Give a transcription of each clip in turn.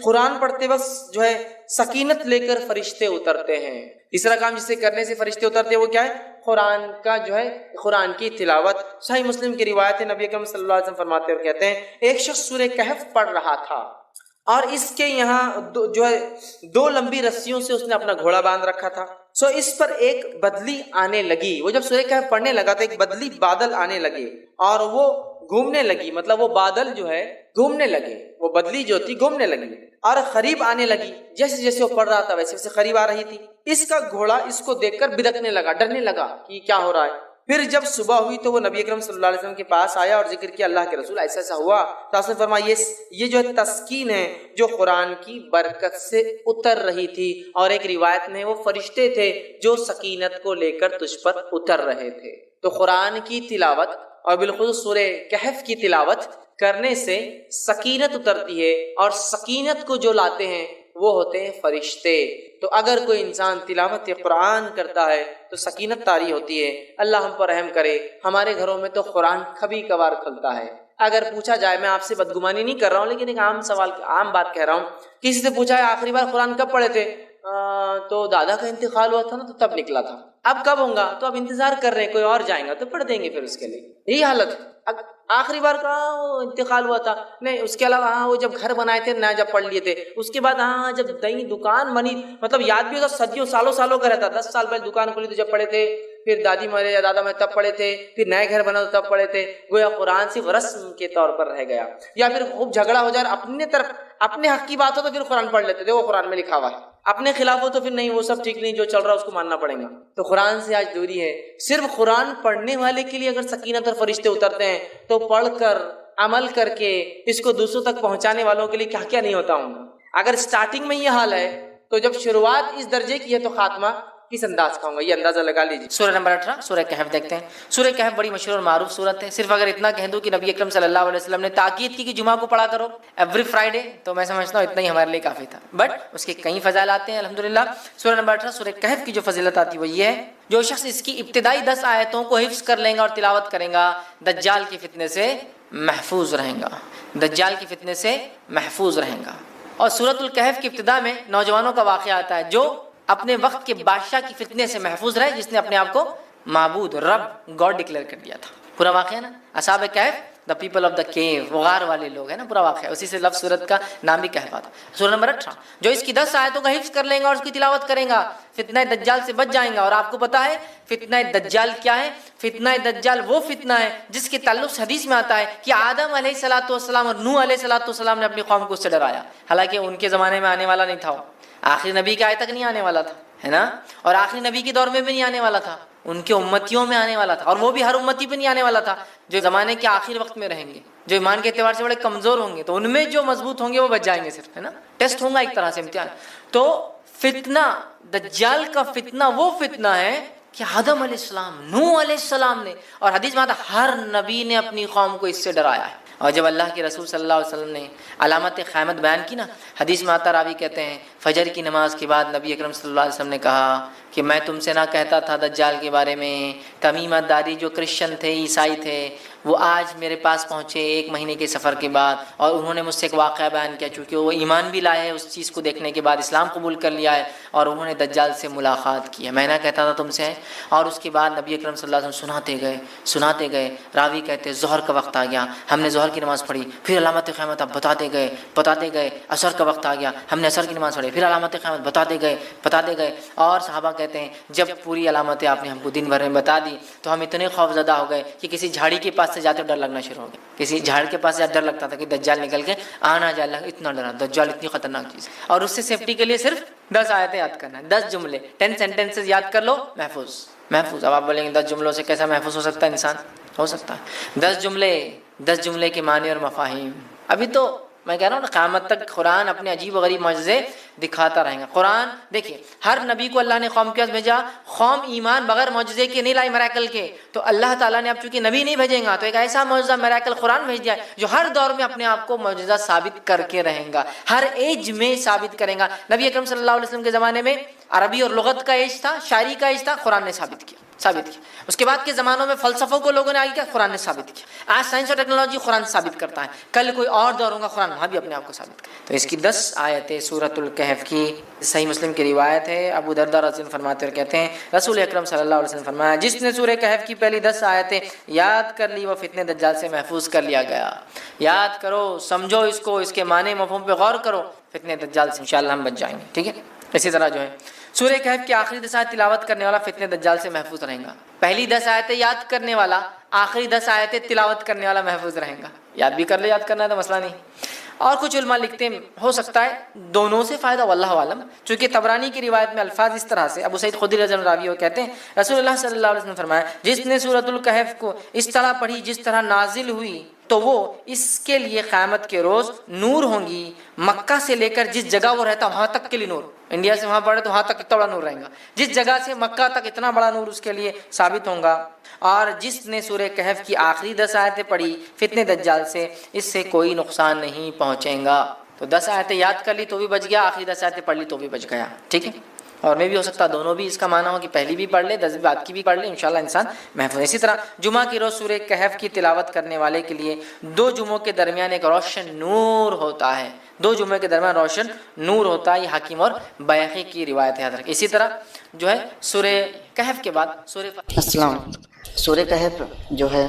قرآن پڑھتے وقت جو ہے سکینت لے کر فرشتے اترتے ہیں. تیسرا کام جسے کرنے سے فرشتے اترتے ہیں وہ کیا ہے؟ قرآن کا جو ہے قرآن کی تلاوت. صحیح مسلم کی روایت ہے، نبی اکرم صلی اللہ علیہ وسلم فرماتے اور کہتے ہیں ایک شخص سورہ کہف پڑھ رہا تھا اور اس کے یہاں جو ہے 2 لمبی رسیوں سے اس نے اپنا گھوڑا باندھ رکھا تھا. سو اس پر ایک بدلی آنے لگی. وہ جب سورہ کہف پڑھنے لگا تو ایک بدلی بادل آنے لگے اور وہ گھومنے لگی، مطلب وہ بادل جو ہے گھومنے لگے، وہ بدلی جو تھی گھومنے لگی اور قریب آنے لگی. جیسے جیسے وہ پڑھ رہا تھا ویسے ویسے قریب آ رہی تھی. اس کا گھوڑا اس کو دیکھ کر بدکنے لگا، ڈرنے لگا کہ کیا ہو رہا ہے. پھر جب صبح ہوئی تو وہ نبی اکرم صلی اللہ علیہ وسلم کے پاس آیا اور ذکر کیا اللہ کے رسول ایسا ایسا ہوا. تو آپ نے فرمایا یہ جو ہے تسکین ہے جو قرآن کی برکت سے اتر رہی تھی، اور ایک روایت میں وہ فرشتے تھے جو سکینت کو لے کر تجھ پر اتر رہے تھے. تو قرآن کی تلاوت اور بالخصوص سورہ کہف کی تلاوت کرنے سے سکینت اترتی ہے، اور سکینت کو جو لاتے ہیں وہ ہوتے ہیں فرشتے. تو اگر کوئی انسان تلاوت قرآن کرتا ہے تو سکینت طاری ہوتی ہے. اللہ ہم پر رحم کرے. ہمارے گھروں میں تو قرآن کبھی کبھار کھلتا ہے. اگر پوچھا جائے، میں آپ سے بدگمانی نہیں کر رہا ہوں لیکن ایک عام سوال، عام بات کہہ رہا ہوں، کسی سے پوچھا ہے آخری بار قرآن کب پڑھے تھے؟ تو دادا کا انتقال ہوا تھا نا، تو تب نکلا تھا. اب کب ہوں گا؟ تو اب انتظار کر رہے ہیں، کوئی اور جائیں گا تو پڑھ دیں گے پھر اس کے لیے. یہی حالت ہے. آخری بار کہاں انتقال ہوا تھا؟ نہیں. اس کے علاوہ وہ جب گھر بنائے تھے نیا، جب پڑھ لیے تھے. اس کے بعد جب نئی دکان بنی، مطلب یاد بھی ہوتا صدیوں سالوں کا رہتا. 10 سال پہلے دکان کھلی تو جب پڑھے تھے، پھر دادی مرے یا دادا مرے تب پڑھے تھے، پھر نئے گھر بنا تو تب پڑھے تھے. گویا قرآن صرف رسم کے طور پر رہ گیا. یا پھر خوب جھگڑا ہو جائے، اپنے طرف اپنے حق کی بات ہو تو پھر قرآن پڑھ لیتے تھے، وہ قرآن میں لکھا ہوا ہے. اپنے خلاف ہو تو پھر نہیں، وہ سب ٹھیک نہیں، جو چل رہا ہے اس کو ماننا پڑے گا. تو قرآن سے آج دوری ہے. صرف قرآن پڑھنے والے کے لیے اگر سکینت اور فرشتے اترتے ہیں تو پڑھ کر عمل کر کے اس کو دوسروں تک پہنچانے والوں کے لیے کیا کیا نہیں ہوتا ہوں گا. اگر سٹارٹنگ میں یہ حال ہے تو جب شروعات اس درجے کی ہے تو خاتمہ کس انداز کا ہوگا، یہ اندازہ لگا لیجیے. سورہ نمبر 18 سورہ کہف دیکھتے ہیں. سورہ کہف بڑی مشہور اور معروف سورت ہے. صرف اگر اتنا کہہ دوں کہ نبی اکرم صلی اللہ علیہ وسلم نے تاکید کی کہ جمعہ کو پڑھا کرو ایوری فرائیڈے، تو میں سمجھتا ہوں اتنا ہی ہمارے لیے کافی تھا. بٹ اس کے کئی فضائل آتے ہیں الحمدللہ. سورہ نمبر 18 سورہ کہف کی جو فضیلت آتی ہے وہ یہ ہے، جو شخص اس کی ابتدائی 10 آیتوں کو حفظ کر لیں گا اور تلاوت کریں گا، دجال کے فتنے سے محفوظ رہیں گا. دجال کے فتنے سے محفوظ رہیں گا. اور سورۃ الکہف کی ابتدا میں نوجوانوں کا واقعہ آتا ہے جو اپنے وقت کے بادشاہ کی فتنے سے محفوظ رہے، جس نے اپنے آپ کو معبود، رب، گاڈ ڈکلیئر کر دیا تھا. پورا واقعہ نا اصحاب کہف، دا پیپل آف دا کیو، وہ غار والے لوگ ہیں نا، پورا واقعہ اسی سے لفظ سورت کا نام بھی کہف آتا. سورہ نمبر 18 جو اس کی 10 آیتوں کا حفظ کر لیں گا اور اس کی تلاوت کریں گا، فتنہ دجال سے بچ جائیں گا. اور آپ کو پتا ہے فتنہ دجال کیا ہے؟ فتنہ دجال وہ فتنہ ہے جس کے تعلق حدیث میں آتا ہے کہ آدم علیہ الصلوۃ والسلام اور نوح علیہ الصلوۃ والسلام نے اپنی قوم کو اس سے ڈرایا. حالانکہ ان کے زمانے میں آنے والا نہیں تھا، آخری نبی کے آئے تک نہیں آنے والا تھا، ہے نا. اور آخری نبی کے دور میں بھی نہیں آنے والا تھا، ان کے امتیوں میں آنے والا تھا. اور وہ بھی ہر امتی پہ نہیں آنے والا تھا، جو زمانے کے آخر وقت میں رہیں گے، جو ایمان کے اعتبار سے بڑے کمزور ہوں گے، تو ان میں جو مضبوط ہوں گے وہ بچ جائیں گے صرف، ہے نا. ٹیسٹ ہوگا ایک طرح سے، امتحان. تو فتنہ دجال کا فتنہ وہ فتنہ ہے کہ آدم علیہ السلام، نوح علیہ السلام نے، اور حدیث میں آتا ہر نبی نے اپنی قوم کو اس سے ڈرایا ہے. اور جب اللہ کے رسول صلی اللہ علیہ وسلم نے علامت قیامت بیان کی نا، حدیث میں آتا، راوی کہتے ہیں فجر کی نماز کے بعد نبی اکرم صلی اللہ علیہ وسلم نے کہا کہ میں تم سے نہ کہتا تھا دجال کے بارے میں. تمیمہ داری جو کرسچن تھے، عیسائی تھے، وہ آج میرے پاس پہنچے 1 مہینے کے سفر کے بعد، اور انہوں نے مجھ سے ایک واقعہ بیان کیا. چونکہ وہ ایمان بھی لائے ہیں اس چیز کو دیکھنے کے بعد، اسلام قبول کر لیا ہے، اور انہوں نے دجال سے ملاقات کی ہے. میں نہ کہتا تھا تم سے. اور اس کے بعد نبی اکرم صلی اللہ علیہ وسلم سناتے گئے. راوی کہتے ظہر کا وقت آ گیا، ہم نے ظہر کی نماز پڑھی. پھر علامت قیامت آپ بتاتے گئے. عصر کا وقت آ گیا، ہم نے عصر کی نماز پڑھی. پھر علامت قیامت بتاتے گئے. اور صحابہ کہتے ہیں جب پوری علامتیں آپ نے ہم کو دن بھر میں بتا دی تو ہم اتنے خوف زدہ ہو گئے کہ کسی جھاڑی کے پاس سے جاتے ڈر لگنا شروع ہو گیا. کسی جھاڑ کے پاس سے ڈر لگتا تھا کہ دجال نکل کے آنا جائے. اللہ اتنا ڈرا، دجال اتنی خطرناک چیز. اور اس سے سیفٹی کے لیے صرف 10 آیتیں یاد کرنا ہے، 10 جملے، 10 سینٹینسز یاد کر لو، محفوظ. اب آپ بولیں گے 10 جملوں سے کیسا محفوظ ہو سکتا ہے انسان؟ ہو سکتا ہے. 10 جملے کے معنی اور مفاہیم. ابھی تو میں کہہ رہا ہوں نا، قیامت تک قرآن اپنے عجیب و غریب معجزے دکھاتا رہے گا. قرآن دیکھیے، ہر نبی کو اللہ نے قوم کے پاس بھیجا، قوم ایمان بغیر معجزے کے نہیں لائی، میریکل کے. تو اللہ تعالیٰ نے اب چونکہ نبی نہیں بھیجیں گا تو ایک ایسا معجزہ میریکل قرآن بھیج دیا جو ہر دور میں اپنے آپ کو معجزہ ثابت کر کے رہیں گا، ہر ایج میں ثابت کریں گا. نبی اکرم صلی اللہ علیہ وسلم کے زمانے میں عربی اور لغت کا ایج تھا، شاعری کا ایج تھا، قرآن نے ثابت کیا. ثابت کیا. اس کے بعد کے زمانوں میں فلسفوں کو لوگوں نے آگے کیا، قرآن نے ثابت کیا. آج سائنس اور ٹیکنالوجی قرآن ثابت کرتا ہے، کل کوئی اور دور ہوگا قرآن وہاں بھی اپنے آپ کو ثابت کرتا ہے. تو اس کی 10 آیتیں سورۃ الکہف کی، صحیح مسلم کی روایت ہے. ابو درداء رضی اللہ عنہ فرماتے اور کہتے ہیں رسول اکرم صلی اللہ علیہ وسلم فرمایا جس نے سورہ کہف کی پہلی 10 آیتیں یاد کر لی وہ فتنہ دجال سے محفوظ کر لیا گیا. یاد کرو، سمجھو اس کو، اس کے معنی مفہوم پہ غور کرو، فتنہ دجال سے انشاءاللہ ہم بچ جائیں گے. ٹھیک ہے. اسی طرح جو ہے سورہ کہف کی آخری 10 آیت تلاوت کرنے والا فتنہ دجال سے محفوظ رہے گا. پہلی 10 آیتیں یاد کرنے والا، آخری 10 آیتیں تلاوت کرنے والا محفوظ رہے گا. یاد بھی کر لے، یاد کرنا ہے تو مسئلہ نہیں. اور کچھ علماء لکھتے ہیں ہو سکتا ہے دونوں سے فائدہ، واللہ عالم. چونکہ طبرانی کی روایت میں الفاظ اس طرح سے، ابو سعید خدری رضی اللہ عنہ راوی وہ کہتے ہیں رسول اللہ صلی اللہ علیہ وسلم نے فرمایا جس نے سورۃ الکہف کو اس طرح پڑھی جس طرح نازل ہوئی تو وہ اس کے لیے قیامت کے روز نور ہوں گی. مکہ سے لے کر جس جگہ وہ رہتا وہاں تک کے لیے نور، انڈیا سے وہاں پڑھے تو وہاں تک اتنا بڑا نور رہے گا، جس جگہ سے مکہ تک اتنا بڑا نور اس کے لیے ثابت ہوگا. اور جس نے سورہ کہف کی آخری 10 آیتیں پڑھی فتنہ دجال سے اس سے کوئی نقصان نہیں پہنچے گا. تو 10 آیتیں یاد کر لی تو بھی بچ گیا، آخری 10 آیتیں پڑھ لی تو بھی بچ گیا. ٹھیک ہے. اور میں بھی ہو سکتا دونوں بھی اس کا معنی ہو کہ پہلی بھی پڑھ لے 10 بعد کی بھی پڑھ لے، انشاءاللہ انسان محفوظ. اسی طرح جمعہ کی روز سورہ کہف کی تلاوت کرنے والے کے لیے 2 جمعوں کے درمیان ایک روشن نور ہوتا ہے. 2 جمعے کے درمیان روشن نور ہوتا ہے. یہ حاکم اور بیہقی کی روایت ہے. اسی طرح جو ہے سورہ کہف کے بعد سورہ السلام علیکم. سورہ کہف جو ہے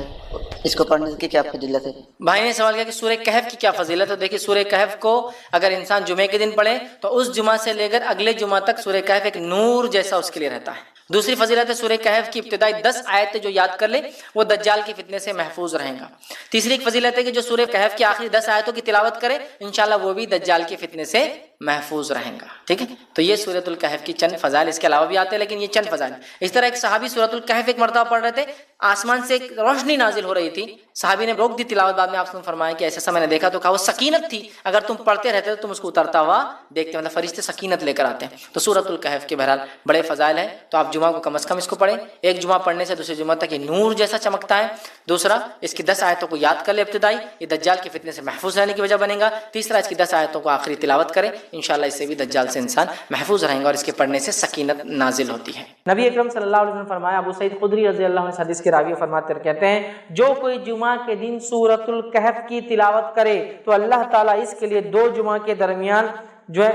اس کو پڑھنے کی کیا فضیلت ہے؟ بھائی نے سوال کیا کہ سورہ کہف کی کیا فضیلت ہے. دیکھیے سورہ کہف کو اگر انسان جمعے کے دن پڑھے تو اس جمعہ سے لے کر اگلے جمعہ تک سورہ کہف ایک نور جیسا اس کے لیے رہتا ہے. دوسری فضیلت ہے سورہ کہف کی ابتدائی 10 آیتیں جو یاد کر لے وہ دجال کے فتنے سے محفوظ رہیں گا. تیسری ایک فضیلت ہے کہ جو سورہ کہف کی آخری 10 آیتوں کی تلاوت کرے انشاءاللہ وہ بھی دجال کے فتنے سے محفوظ رہیں گا. ٹھیک ہے. تو یہ سورۃ الکہف کی چند فضائل، اس کے علاوہ بھی آتے ہیں لیکن یہ چند فضائل. اس طرح ایک صحابی سورۃ الکہف ایک مرتبہ پڑھ رہے تھے، آسمان سے ایک روشنی نازل ہو رہی تھی، صحابی نے روک دی تلاوت. بعد میں آپ نے فرمایا کہ ایسا میں نے دیکھا تو کہا وہ سکینت تھی، اگر تم پڑھتے رہتے تو تم اس کو اترتا ہوا دیکھتے، مطلب فرشتے سکینت لے کر آتے ہیں. تو سورۃ الکہف کے بہرحال بڑے فضائل ہیں. تو آپ جمعہ کو کم از کم اس کو پڑھیں. ایک جمعہ پڑھنے سے دوسرے جمعہ تک یہ نور جیسا چمکتا ہے. دوسرا اس کی 10 آیتوں کو یاد کر لے ابتدائی، یہ دجال کے فتنے سے محفوظ رہنے کی وجہ بنے گا. تیسرا اس کی 10 آیتوں کو آخری تلاوت کریں، انشاءاللہ اس سے بھی دجال سے انسان محفوظ رہیں گا اور اس کے پڑھنے سے سکینت نازل ہوتی ہے. نبی اکرم صلی اللہ علیہ وسلم فرمایا، ابو سعید خدری رضی اللہ عنہ اس حدیث کے راوی فرماتے کہتے ہیں جو کوئی جمعہ کے دن سورۃ الکہف کی تلاوت کرے تو اللہ تعالیٰ اس کے لیے 2 جمعہ کے درمیان جو ہے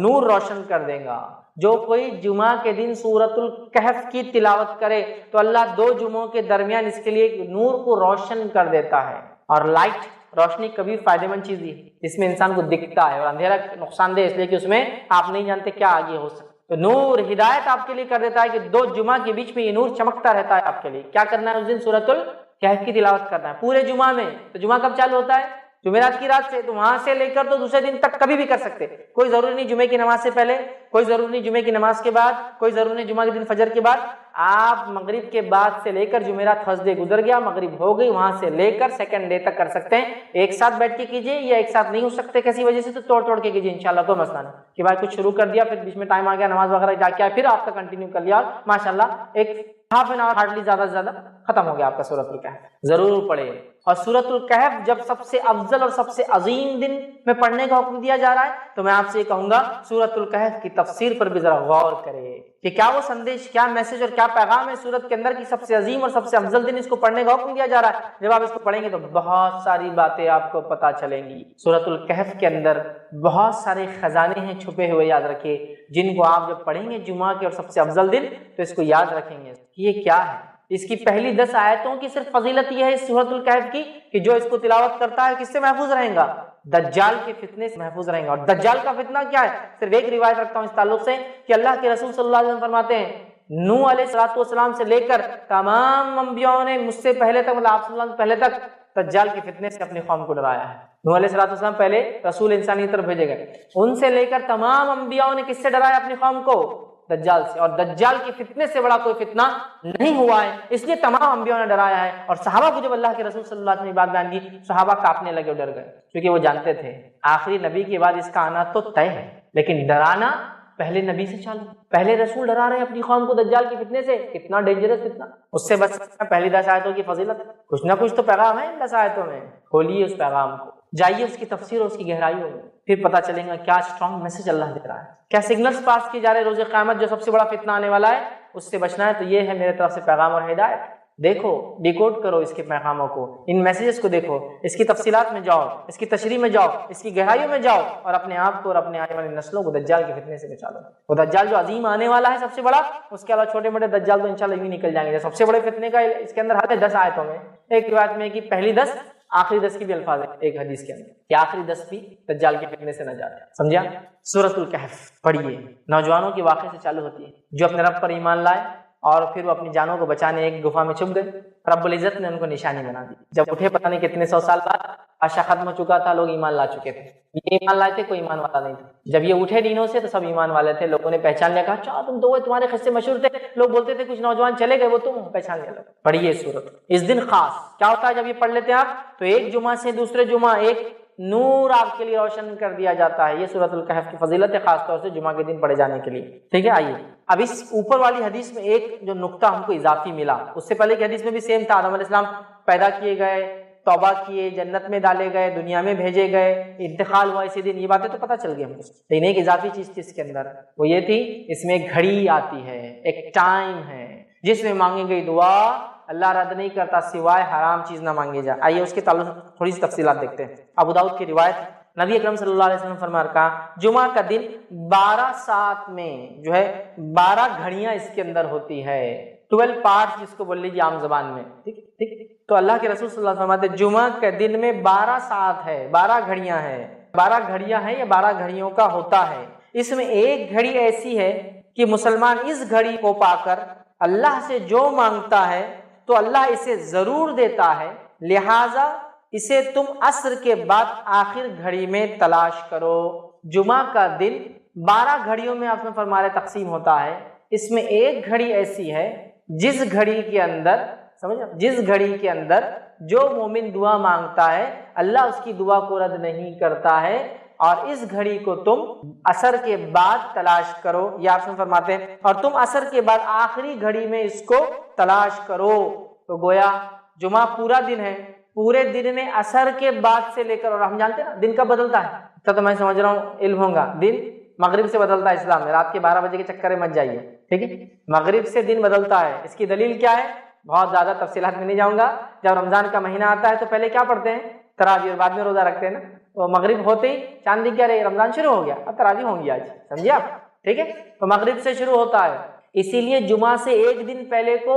نور روشن کر دے گا. جو کوئی جمعہ کے دن سورۃ الکہف کی تلاوت کرے تو اللہ 2 جمعوں کے درمیان اس کے لیے نور کو روشن کر دیتا ہے. اور لائٹ روشنی کبھی فائدہ مند چیز ہے جس میں انسان کو دکھتا ہے، اور اندھیرا نقصان دہ اس لیے کہ اس میں آپ نہیں جانتے کیا آگے ہو سکتا. تو نور ہدایت آپ کے لیے کر دیتا ہے کہ 2 جمعہ کے بیچ میں یہ نور چمکتا رہتا ہے. آپ کے لیے کیا کرنا ہے؟ اس دن سورۃ الکہف کی تلاوت کرنا ہے پورے جمعہ میں. تو جمعہ کب چالو ہوتا ہے؟ جمعرات کی رات سے. تو وہاں سے لے کر تو دوسرے دن تک کبھی بھی کر سکتے. کوئی ضروری نہیں جمعے کی نماز سے پہلے، کوئی ضروری نہیں جمعے کی نماز کے بعد، کوئی ضروری نہیں جمعہ کے دن فجر کے بعد. آپ مغرب کے بعد سے لے کر جمعرات تھرسڈے گزر گیا، مغرب ہو گئی، وہاں سے لے کر سیکنڈ ڈے تک کر سکتے ہیں. ایک ساتھ بیٹھ کے کیجئے یا ایک ساتھ نہیں ہو سکتے کسی وجہ سے تو توڑ کے کیجئے انشاءاللہ، کوئی مسئلہ نہیں. کہ بھائی کچھ شروع کر دیا پھر بیچ میں ٹائم آ گیا نماز وغیرہ جا کے آیا پھر آپ کا کنٹینیو کر لیا، ماشاءاللہ ایک ہاف این آور ہارڈلی زیادہ سے زیادہ ختم ہو گیا آپ کا سورۃ الکہف. ضرور پڑھے. اور سورۃ الکہف جب سب سے افضل اور سب سے عظیم دن میں پڑھنے کا حکم دیا جا رہا ہے تو میں آپ سے یہ کہوں گا سورۃ الکہف کی تفسیر پر بھی ذرا غور کرے کہ کیا وہ سندیش، کیا میسج اور کیا پیغام ہے سورت کے اندر کی سب سے عظیم اور سب سے افضل دن اس کو پڑھنے کا حکم دیا جا رہا ہے. جب آپ اس کو پڑھیں گے تو بہت ساری باتیں آپ کو پتہ چلیں گی. سورۃ الکہف کے اندر بہت سارے خزانے ہیں چھپے ہوئے، یاد رکھیے، جن کو آپ جب پڑھیں گے جمعہ کے اور سب سے افضل دن تو اس کو یاد رکھیں گے کہ یہ کیا ہے. اس کی پہلی 10 آیتوں کی صرف فضیلت یہ ہے اس سورۃ الکہف کی کہ جو اس کو تلاوت کرتا ہے کس سے محفوظ رہیں گا؟ دجال کے فتنے سے محفوظ رہیں گا. اور دجال کا فتنہ کیا ہے؟ صرف ایک روایت رکھتا ہوں اس تعلق سے کہ اللہ کے رسول صلی اللہ علیہ وسلم فرماتے ہیں نوح علیہ السلام سے لے کر تمام انبیاءوں نے مجھ سے پہلے تک، مطلب آپ صلی اللہ علیہ وسلم پہلے تک دجال کے فتنے سے اپنی قوم کو ڈرایا ہے. نوح علیہ السلام پہلے رسول انسانی کی طرف بھیجے گئے، ان سے لے کر تمام انبیاءوں نے کس سے ڈرایا اپنی قوم کو؟ دجال سے. اور دجال کے فتنے سے بڑا کوئی فتنہ نہیں ہوا ہے، اس لیے تمام انبیاءوں نے ڈرایا ہے. اور صحابہ کو جب اللہ کے رسول صلی اللہ علیہ وسلم نے بات بیان کی صحابہ کانپنے لگے اور ڈر گئے، کیونکہ وہ جانتے تھے آخری نبی کے بعد اس کا آنا تو طے ہے، لیکن ڈرانا پہلے نبی سے چالو. پہلے رسول ڈرا رہے ہیں اپنی قوم کو دجال کے فتنے سے، کتنا ڈینجرس فتنہ، اس سے بچ سکنا. پہلی 10 آیتوں کی فضیلت، کچھ نہ کچھ تو پیغام ہے ان 10 آیتوں میں. کھولیے اس پیغام کو، جائیے اس کی تفسیر اور اس کی گہرائیوں میں، پھر پتہ چلے گا کیا اسٹرانگ میسج اللہ دے رہا ہے، کیا سگنلز پاس کیے جا رہے. روز قیامت جو سب سے بڑا فتنہ آنے والا ہے اس سے بچنا ہے، تو یہ ہے میرے طرف سے پیغام اور ہدایت۔ دیکھو، ڈیکوڈ کرو اس کے پیغاموں کو، ان میسیجز کو دیکھو، اس کی تفصیلات میں جاؤ، اس کی تشریح میں جاؤ، اس کی گہرائیوں میں جاؤ، اور اپنے آپ کو اور اپنے آنے والی نسلوں کو دجال کے فتنے سے بچا لو۔ وہ دجال جو عظیم آنے والا ہے سب سے بڑا، اس کے علاوہ چھوٹے موٹے دجال تو انشاءاللہ یوں نکل جائیں گے۔ سب سے بڑے فتنے کا اس کے اندر حد ہے 10 آیتوں میں، ایک روایت میں کہ پہلی 10 آخری 10 کی بھی الفاظ ہے ایک حدیث کے اندر کہ آخری 10 بھی دجال کے فتنے سے نہ جاتے، سمجھا؟ سورۃ الکہف پڑھیے، نوجوانوں کے واقعے سے چالو ہوتی ہے جو اپنے رب پر ایمان لائے اور پھر وہ اپنی جانوں کو بچانے ایک گفا میں چھپ گئے، رب العزت نے ان کو نشانی بنا دی۔ جب اٹھے پتہ نہیں کتنے 100 سال بعد، عرصہ ختم ہو چکا تھا، لوگ ایمان لا چکے تھے، یہ ایمان لائے تھے، کوئی ایمان والا نہیں تھا۔ جب یہ اٹھے دینوں سے تو سب ایمان والے تھے، لوگوں نے پہچان لیا، کہا اچھا تم تو وہ تمہارے قصے مشہور تھے، لوگ بولتے تھے کچھ نوجوان چلے گئے وہ تم پہچان لیا۔ پڑھیے سورت۔ اس دن خاص کیا ہوتا ہے جب یہ پڑھ لیتے ہیں آپ، تو ایک جمعہ سے دوسرے جمعہ ایک نور آپ کے لیے روشن کر دیا جاتا ہے۔ یہ سورۃ الکہف کی فضیلت ہے، خاص طور سے جمعہ کے دن پڑھے جانے کے لیے، ٹھیک ہے؟ آئیے اب اس اوپر والی حدیث میں ایک جو نقطہ ہم کو اضافی ملا، اس سے پہلے کی حدیث میں بھی سیم تھا، آدم علیہ السلام پیدا کیے گئے، توبہ کیے، جنت میں ڈالے گئے، دنیا میں بھیجے گئے، انتقال ہوا اسی دن، یہ باتیں تو پتہ چل گئی ہم کو، لیکن ایک اضافی چیز تھی اس کے اندر، وہ یہ تھی اس میں ایک گھڑی آتی ہے، ایک ٹائم ہے جس میں مانگی گئی دعا اللہ رد نہیں کرتا سوائے حرام چیز نہ مانگی جائے۔ آئیے اس کے تعلق تھوڑی سی تفصیلات دیکھتے ہیں۔ ابو داؤد کی روایت، نبی اکرم صلی اللہ علیہ وسلم فرمایا کہا جمعہ کا دن 12 ساعت میں جو ہے 12 گھڑیاں اس کے اندر ہوتی ہے، 12 پارٹس جس کو بول لیجیے عام زبان میں، ٹھیک ٹھیک۔ تو اللہ کے رسول صلی اللہ علیہ وسلم فرماتے جمعہ کے دن میں 12 ساعت ہے، 12 گھڑیاں ہیں، 12 گھڑیاں ہیں یا 12 گھڑیوں کا ہوتا ہے۔ اس میں ایک گھڑی ایسی ہے کہ مسلمان اس گھڑی کو پا کر اللہ سے جو مانگتا ہے تو اللہ اسے ضرور دیتا ہے، لہذا اسے تم عصر کے بعد آخر گھڑی میں تلاش کرو۔ جمعہ کا دن 12 گھڑیوں میں آپ نے فرما رہے تقسیم ہوتا ہے، اس میں ایک گھڑی ایسی ہے جس گھڑی کے اندر جس گھڑی کے اندر جو مومن دعا مانگتا ہے اللہ اس کی دعا کو رد نہیں کرتا ہے، اور اس گھڑی کو تم عصر کے بعد تلاش کرو، یا آپ فرماتے ہیں اور تم عصر کے بعد آخری گھڑی میں اس کو تلاش کرو۔ تو گویا جمعہ پورا دن ہے، پورے دن میں عصر کے بعد سے لے کر، اور ہم جانتے ہیں نا دن کب بدلتا ہے، تو میں سمجھ رہا ہوں علم ہوگا، دن مغرب سے بدلتا ہے اسلام میں، رات کے 12 بجے کے چکر میں مت جائیے، ٹھیک ہے؟ مغرب سے دن بدلتا ہے، اس کی دلیل کیا ہے؟ بہت زیادہ تفصیلات میں نہیں جاؤں گا۔ جب رمضان کا مہینہ آتا ہے تو پہلے کیا پڑھتے ہیں؟ تراویح، اور بعد میں روزہ رکھتے ہیں نا، تو مغرب ہوتے ہی چاند دکھ کیا رہے رمضان شروع ہو گیا، اب تراویح ہوں گی آج، سمجھے آپ؟ ٹھیک ہے، تو مغرب سے شروع ہوتا ہے، اسی لیے جمعہ سے ایک دن پہلے کو